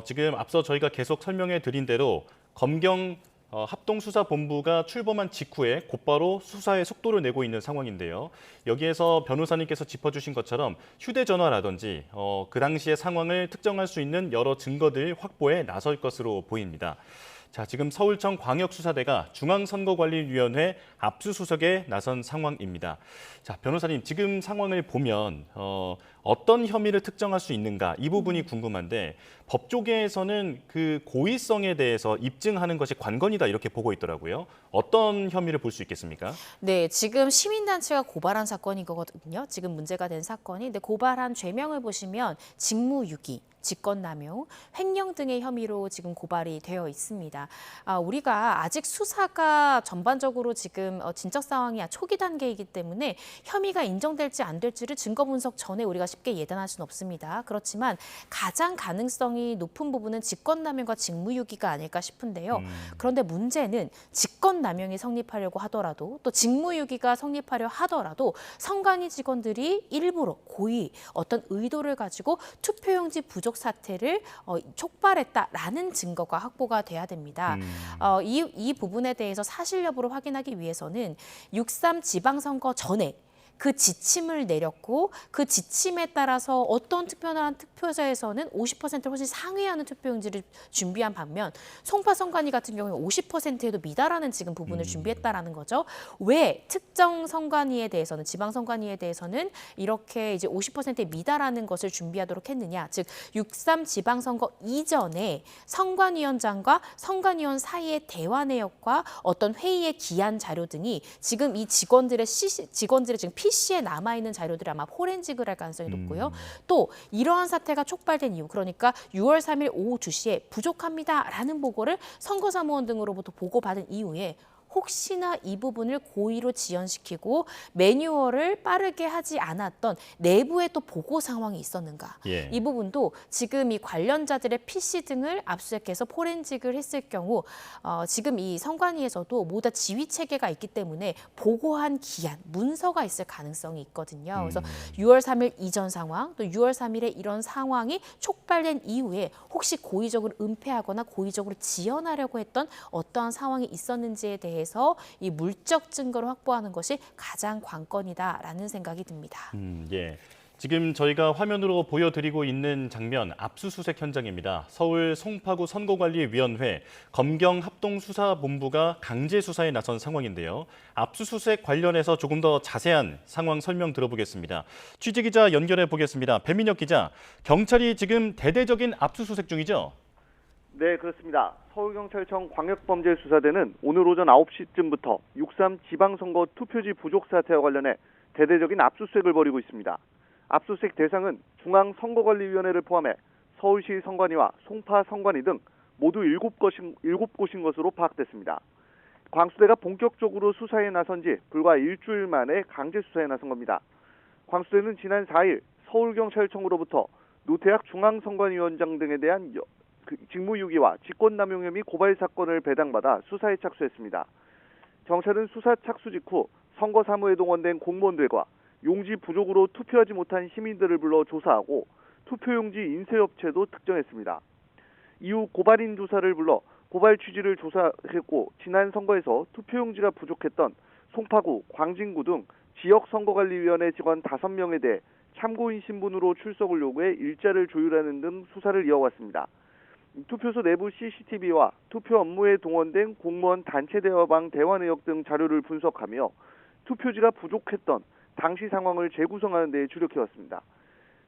지금 앞서 저희가 계속 설명해 드린 대로 검경 합동수사본부가 출범한 직후에 곧바로 수사의 속도를 내고 있는 상황인데요. 여기에서 변호사님께서 짚어주신 것처럼 휴대전화라든지 그 당시의 상황을 특정할 수 있는 여러 증거들 확보에 나설 것으로 보입니다. 자, 지금 서울청 광역수사대가 중앙선거관리위원회 압수수색에 나선 상황입니다. 자, 변호사님, 지금 상황을 보면 어떤 혐의를 특정할 수 있는가 이 부분이 궁금한데 법조계에서는 그 고의성에 대해서 입증하는 것이 관건이다 이렇게 보고 있더라고요. 어떤 혐의를 볼 수 있겠습니까? 네, 지금 시민단체가 고발한 사건인 거거든요. 지금 문제가 된 사건이. 근데 고발한 죄명을 보시면 직무유기, 직권남용, 횡령 등의 혐의로 지금 고발이 되어 있습니다. 우리가 아직 수사가 전반적으로 지금 진척 상황이 초기 단계이기 때문에 혐의가 인정될지 안 될지를 증거 분석 전에 우리가 쉽게 예단할 수는 없습니다. 그렇지만 가장 가능성이 높은 부분은 직권남용과 직무유기가 아닐까 싶은데요. 그런데 문제는 직권남용이 성립하려고 하더라도 또 직무유기가 성립하려 하더라도 선관위 직원들이 일부러 고의 어떤 의도를 가지고 투표용지 부족 사태를 촉발했다라는 증거가 확보가 돼야 됩니다. 이 부분에 대해서 사실 여부를 확인하기 위해서는 6.3 지방선거 전에 그 지침을 내렸고 그 지침에 따라서 어떤 투표를 한 투표자에서는 50%를 훨씬 상회하는 투표용지를 준비한 반면 송파 선관위 같은 경우에 50%에도 미달하는 지금 부분을 준비했다라는 거죠. 왜 특정 선관위에 대해서는 지방 선관위에 대해서는 이렇게 이제 50%에 미달하는 것을 준비하도록 했느냐? 즉 6.3 지방선거 이전에 선관위원장과 선관위원 사이의 대화 내역과 어떤 회의의 기한 자료 등이 지금 이 직원들의 지금 PC에 남아있는 자료들이 아마 포렌식을 할 가능성이 높고요. 또 이러한 사태가 촉발된 이유, 그러니까 6월 3일 오후 2시에 부족합니다라는 보고를 선거사무원 등으로부터 보고받은 이후에 혹시나 이 부분을 고의로 지연시키고 매뉴얼을 빠르게 하지 않았던 내부의 또 보고 상황이 있었는가. 예. 이 부분도 지금 이 관련자들의 PC 등을 압수수색해서 포렌식을 했을 경우 지금 이 선관위에서도 모두 다 지휘 체계가 있기 때문에 보고한 기한, 문서가 있을 가능성이 있거든요. 그래서 6월 3일 이전 상황, 또 6월 3일에 이런 상황이 촉발된 이후에 혹시 고의적으로 은폐하거나 고의적으로 지연하려고 했던 어떠한 상황이 있었는지에 대해서 이 물적 증거를 확보하는 것이 가장 관건이다라는 생각이 듭니다. 예. 지금 저희가 화면으로 보여드리고 있는 장면 압수수색 현장입니다. 서울 송파구 선거관리위원회 검경합동수사본부가 강제 수사에 나선 상황인데요. 압수수색 관련해서 조금 더 자세한 상황 설명 들어보겠습니다. 취재기자 연결해 보겠습니다. 배민혁 기자, 경찰이 지금 대대적인 압수수색 중이죠? 네, 그렇습니다. 서울경찰청 광역범죄수사대는 오늘 오전 9시쯤부터 6.3 지방선거 투표지 부족 사태와 관련해 대대적인 압수수색을 벌이고 있습니다. 압수수색 대상은 중앙선거관리위원회를 포함해 서울시 선관위와 송파 선관위 등 모두 7곳인 것으로 파악됐습니다. 광수대가 본격적으로 수사에 나선 지 불과 일주일 만에 강제 수사에 나선 겁니다. 광수대는 지난 4일 서울경찰청으로부터 노태학 중앙선관위원장 등에 대한 직무유기와 직권남용 혐의 고발 사건을 배당받아 수사에 착수했습니다. 경찰은 수사 착수 직후 선거사무에 동원된 공무원들과 용지 부족으로 투표하지 못한 시민들을 불러 조사하고 투표용지 인쇄업체도 특정했습니다. 이후 고발인 두 사를 불러 고발 취지를 조사했고 지난 선거에서 투표용지가 부족했던 송파구, 광진구 등 지역선거관리위원회 직원 5명에 대해 참고인 신분으로 출석을 요구해 일자를 조율하는 등 수사를 이어왔습니다. 투표소 내부 CCTV와 투표 업무에 동원된 공무원 단체 대화방 대화 내역 등 자료를 분석하며 투표지가 부족했던 당시 상황을 재구성하는 데 주력해왔습니다.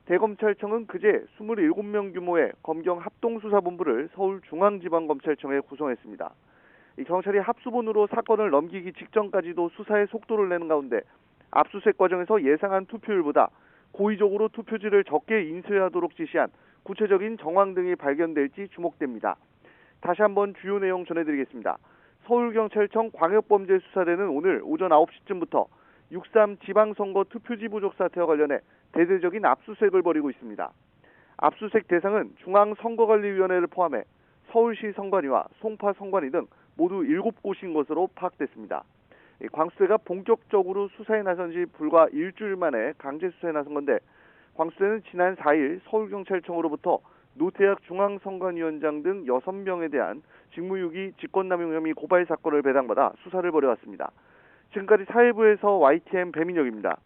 대검찰청은 그제 27명 규모의 검경합동수사본부를 서울중앙지방검찰청에 구성했습니다. 경찰이 합수본으로 사건을 넘기기 직전까지도 수사에 속도를 내는 가운데 압수수색 과정에서 예상한 투표율보다 고의적으로 투표지를 적게 인쇄하도록 지시한 구체적인 정황 등이 발견될지 주목됩니다. 다시 한번 주요 내용 전해드리겠습니다. 서울경찰청 광역범죄수사대는 오늘 오전 9시쯤부터 6.3 지방선거 투표지 부족 사태와 관련해 대대적인 압수수색을 벌이고 있습니다. 압수수색 대상은 중앙선거관리위원회를 포함해 서울시 선관위와 송파 선관위 등 모두 7곳인 것으로 파악됐습니다. 광수대가 본격적으로 수사에 나선 지 불과 일주일 만에 강제 수사에 나선 건데 광수대는 지난 4일 서울경찰청으로부터 노태학 중앙선관위원장 등 6명에 대한 직무유기 직권남용 혐의 고발 사건을 배당받아 수사를 벌여왔습니다. 지금까지 사회부에서 YTN 배민혁입니다.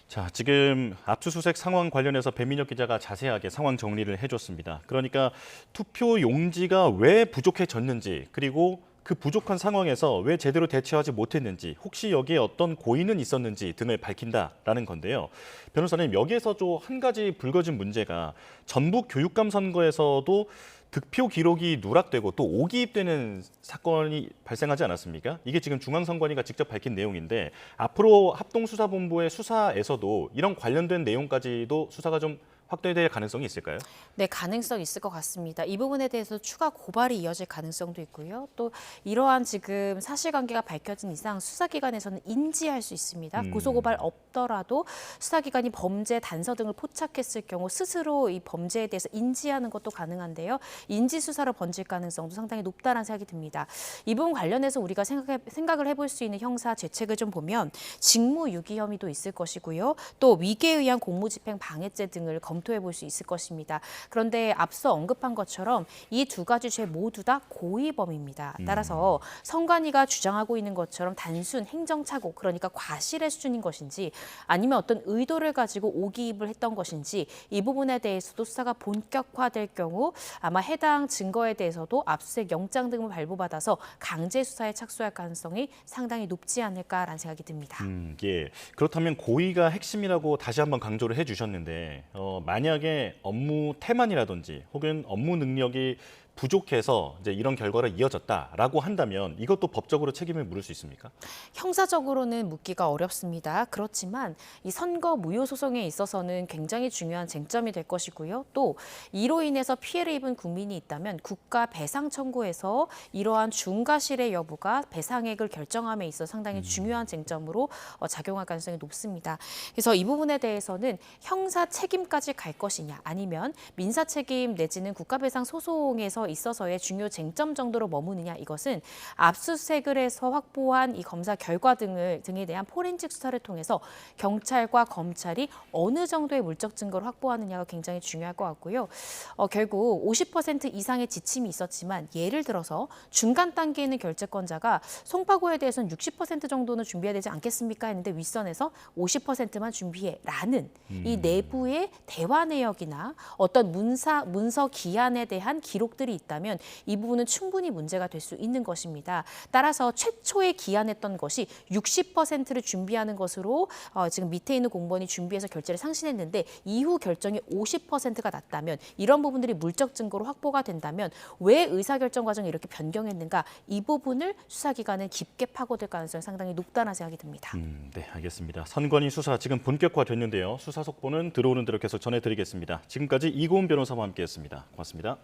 자, 지금 압수수색 상황 관련해서 배민혁 기자가 자세하게 상황 정리를 해줬습니다. 그러니까 투표 용지가 왜 부족해졌는지, 그리고 그 부족한 상황에서 왜 제대로 대처하지 못했는지, 혹시 여기에 어떤 고의는 있었는지 등을 밝힌다라는 건데요. 변호사님, 여기에서 또 한 가지 불거진 문제가 전북 교육감 선거에서도 득표 기록이 누락되고 또 오기입되는 사건이 발생하지 않았습니까? 이게 지금 중앙선관위가 직접 밝힌 내용인데 앞으로 합동수사본부의 수사에서도 이런 관련된 내용까지도 수사가 좀 확대될 가능성이 있을까요? 네, 가능성이 있을 것 같습니다. 이 부분에 대해서 추가 고발이 이어질 가능성도 있고요. 또 이러한 지금 사실관계가 밝혀진 이상 수사기관에서는 인지할 수 있습니다. 고소고발 없더라도 수사기관이 범죄 단서 등을 포착했을 경우 스스로 이 범죄에 대해서 인지하는 것도 가능한데요. 인지수사로 번질 가능성도 상당히 높다는 생각이 듭니다. 이 부분 관련해서 우리가 생각을 해볼 수 있는 형사 죄책을 좀 보면 직무유기 혐의도 있을 것이고요. 또 위계에 의한 공무집행 방해죄 등을 검토해 볼 수 있을 것입니다. 그런데 앞서 언급한 것처럼 이 두 가지 죄 모두 다 고의범입니다. 따라서 선관위가 주장하고 있는 것처럼 단순 행정착오, 그러니까 과실의 수준인 것인지 아니면 어떤 의도를 가지고 오기입을 했던 것인지 이 부분에 대해서도 수사가 본격화될 경우 아마 해당 증거에 대해서도 압수수색 영장 등을 발부받아서 강제 수사에 착수할 가능성이 상당히 높지 않을까라는 생각이 듭니다. 예. 그렇다면 고의가 핵심이라고 다시 한번 강조를 해주셨는데 만약에 업무 태만이라든지 혹은 업무 능력이 부족해서 이제 이런 결과가 이어졌다라고 한다면 이것도 법적으로 책임을 물을 수 있습니까? 형사적으로는 묻기가 어렵습니다. 그렇지만 이 선거 무효 소송에 있어서는 굉장히 중요한 쟁점이 될 것이고요. 또 이로 인해서 피해를 입은 국민이 있다면 국가 배상 청구에서 이러한 중과실의 여부가 배상액을 결정함에 있어 상당히 중요한 쟁점으로 작용할 가능성이 높습니다. 그래서 이 부분에 대해서는 형사 책임까지 갈 것이냐 아니면 민사 책임 내지는 국가 배상 소송에서 있어서의 중요 쟁점 정도로 머무느냐 이것은 압수수색을 해서 확보한 이 검사 결과 등에 대한 포렌식 수사를 통해서 경찰과 검찰이 어느 정도의 물적 증거를 확보하느냐가 굉장히 중요할 것 같고요. 결국 50% 이상의 지침이 있었지만 예를 들어서 중간 단계에 있는 결재권자가 송파구에 대해서는 60% 정도는 준비해야 되지 않겠습니까? 했는데 윗선에서 50%만 준비해라는 이 내부의 대화 내역이나 어떤 문서 기한에 대한 기록들이 있다면 이 부분은 충분히 문제가 될 수 있는 것입니다. 따라서 최초에 기한했던 것이 60%를 준비하는 것으로 지금 밑에 있는 공무원이 준비해서 결재를 상신했는데 이후 결정이 50%가 났다면 이런 부분들이 물적 증거로 확보가 된다면 왜 의사결정 과정이 이렇게 변경했는가 이 부분을 수사기관은 깊게 파고들 가능성이 상당히 높다는 생각이 듭니다. 네, 알겠습니다. 선관위 수사 지금 본격화됐는데요. 수사 속보는 들어오는 대로 계속 전해드리겠습니다. 지금까지 이고은 변호사와 함께했습니다. 고맙습니다.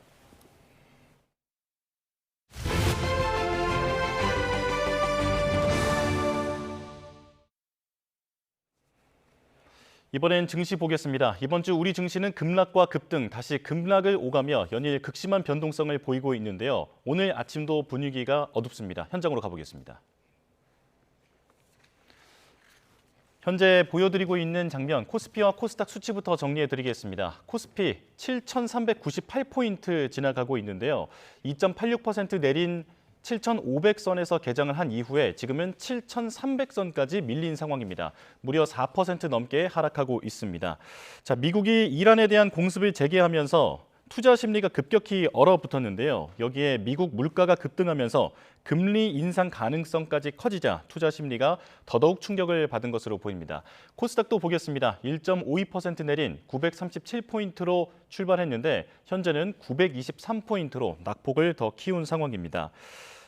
이번엔 증시 보겠습니다. 이번 주 우리 증시는 급락과 급등, 다시 급락을 오가며 연일 극심한 변동성을 보이고 있는데요. 오늘 아침도 분위기가 어둡습니다. 현장으로 가보겠습니다. 현재 보여드리고 있는 장면, 코스피와 코스닥 수치부터 정리해드리겠습니다. 코스피 7,398포인트 지나가고 있는데요. 2.86% 내린 7,500선에서 개장을 한 이후에 지금은 7,300선까지 밀린 상황입니다. 무려 4% 넘게 하락하고 있습니다. 자, 미국이 이란에 대한 공습을 재개하면서 투자 심리가 급격히 얼어붙었는데요. 여기에 미국 물가가 급등하면서 금리 인상 가능성까지 커지자 투자 심리가 더더욱 충격을 받은 것으로 보입니다. 코스닥도 보겠습니다. 1.52% 내린 937포인트로 출발했는데 현재는 923포인트로 낙폭을 더 키운 상황입니다.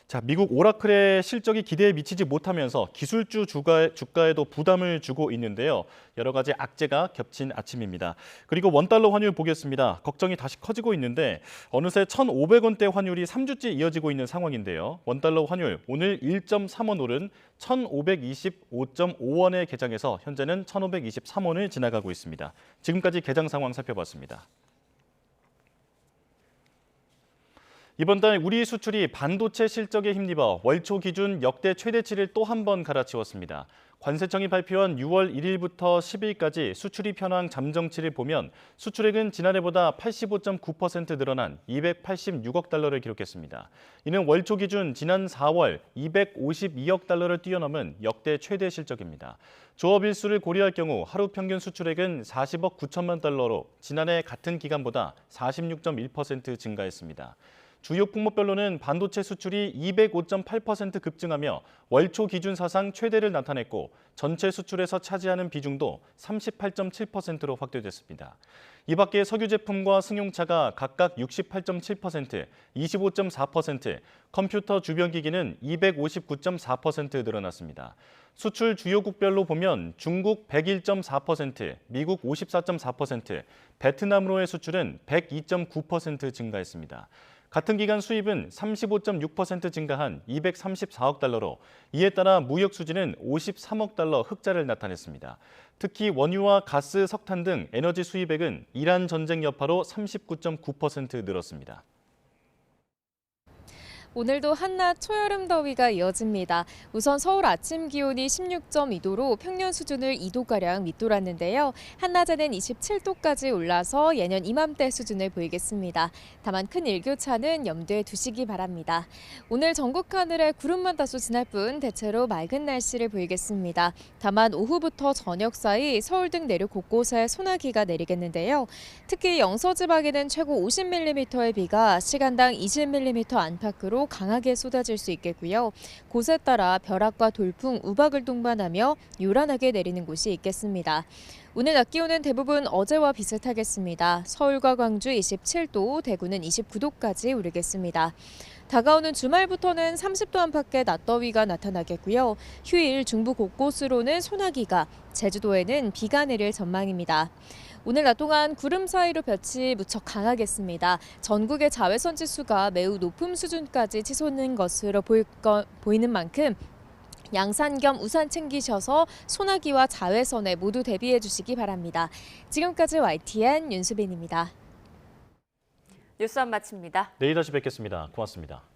자, 미국 오라클의 실적이 기대에 미치지 못하면서 기술주 주가에도 부담을 주고 있는데요. 여러 가지 악재가 겹친 아침입니다. 그리고 원달러 환율 보겠습니다. 걱정이 다시 커지고 있는데 어느새 1,500원대 환율이 3주째 이어지고 있는 상황인데요. 원달러 환율 오늘 1.3원 오른 1,525.5원에 개장해서 현재는 1,523원을 지나가고 있습니다. 지금까지 개장 상황 살펴봤습니다. 이번 달 우리 수출이 반도체 실적에 힘입어 월초 기준 역대 최대치를 또 한 번 갈아치웠습니다. 관세청이 발표한 6월 1일부터 10일까지 수출입 현황 잠정치를 보면 수출액은 지난해보다 85.9% 늘어난 286억 달러를 기록했습니다. 이는 월초 기준 지난 4월 252억 달러를 뛰어넘은 역대 최대 실적입니다. 조업 일수를 고려할 경우 하루 평균 수출액은 40억 9천만 달러로 지난해 같은 기간보다 46.1% 증가했습니다. 주요 품목별로는 반도체 수출이 205.8% 급증하며 월초 기준 사상 최대를 나타냈고 전체 수출에서 차지하는 비중도 38.7%로 확대됐습니다. 이 밖에 석유 제품과 승용차가 각각 68.7%, 25.4%, 컴퓨터 주변기기는 259.4% 늘어났습니다. 수출 주요국별로 보면 중국 101.4%, 미국 54.4%, 베트남으로의 수출은 102.9% 증가했습니다. 같은 기간 수입은 35.6% 증가한 234억 달러로 이에 따라 무역 수지는 53억 달러 흑자를 나타냈습니다. 특히 원유와 가스, 석탄 등 에너지 수입액은 이란 전쟁 여파로 39.9% 늘었습니다. 오늘도 한낮 초여름 더위가 이어집니다. 우선 서울 아침 기온이 16.2도로 평년 수준을 2도가량 밑돌았는데요. 한낮에는 27도까지 올라서 예년 이맘때 수준을 보이겠습니다. 다만 큰 일교차는 염두에 두시기 바랍니다. 오늘 전국 하늘에 구름만 다소 지날 뿐 대체로 맑은 날씨를 보이겠습니다. 다만 오후부터 저녁 사이 서울 등 내륙 곳곳에 소나기가 내리겠는데요. 특히 영서 지방에는 최고 50mm의 비가 시간당 20mm 안팎으로 비도 강하게 쏟아질 수 있겠고요. 곳에 따라 벼락과 돌풍, 우박을 동반하며 요란하게 내리는 곳이 있겠습니다. 오늘 낮 기온은 대부분 어제와 비슷하겠습니다. 서울과 광주 27도, 대구는 29도까지 오르겠습니다. 다가오는 주말부터는 30도 안팎의 낮더위가 나타나겠고요. 휴일 중부 곳곳으로는 소나기가, 제주도에는 비가 내릴 전망입니다. 오늘 낮 동안 구름 사이로 볕이 무척 강하겠습니다. 전국의 자외선 지수가 매우 높은 수준까지 치솟는 것으로 보이는 만큼 양산 겸 우산 챙기셔서 소나기와 자외선에 모두 대비해 주시기 바랍니다. 지금까지 YTN 윤수빈입니다. 뉴스 한 마칩니다. 내일 다시 뵙겠습니다. 고맙습니다.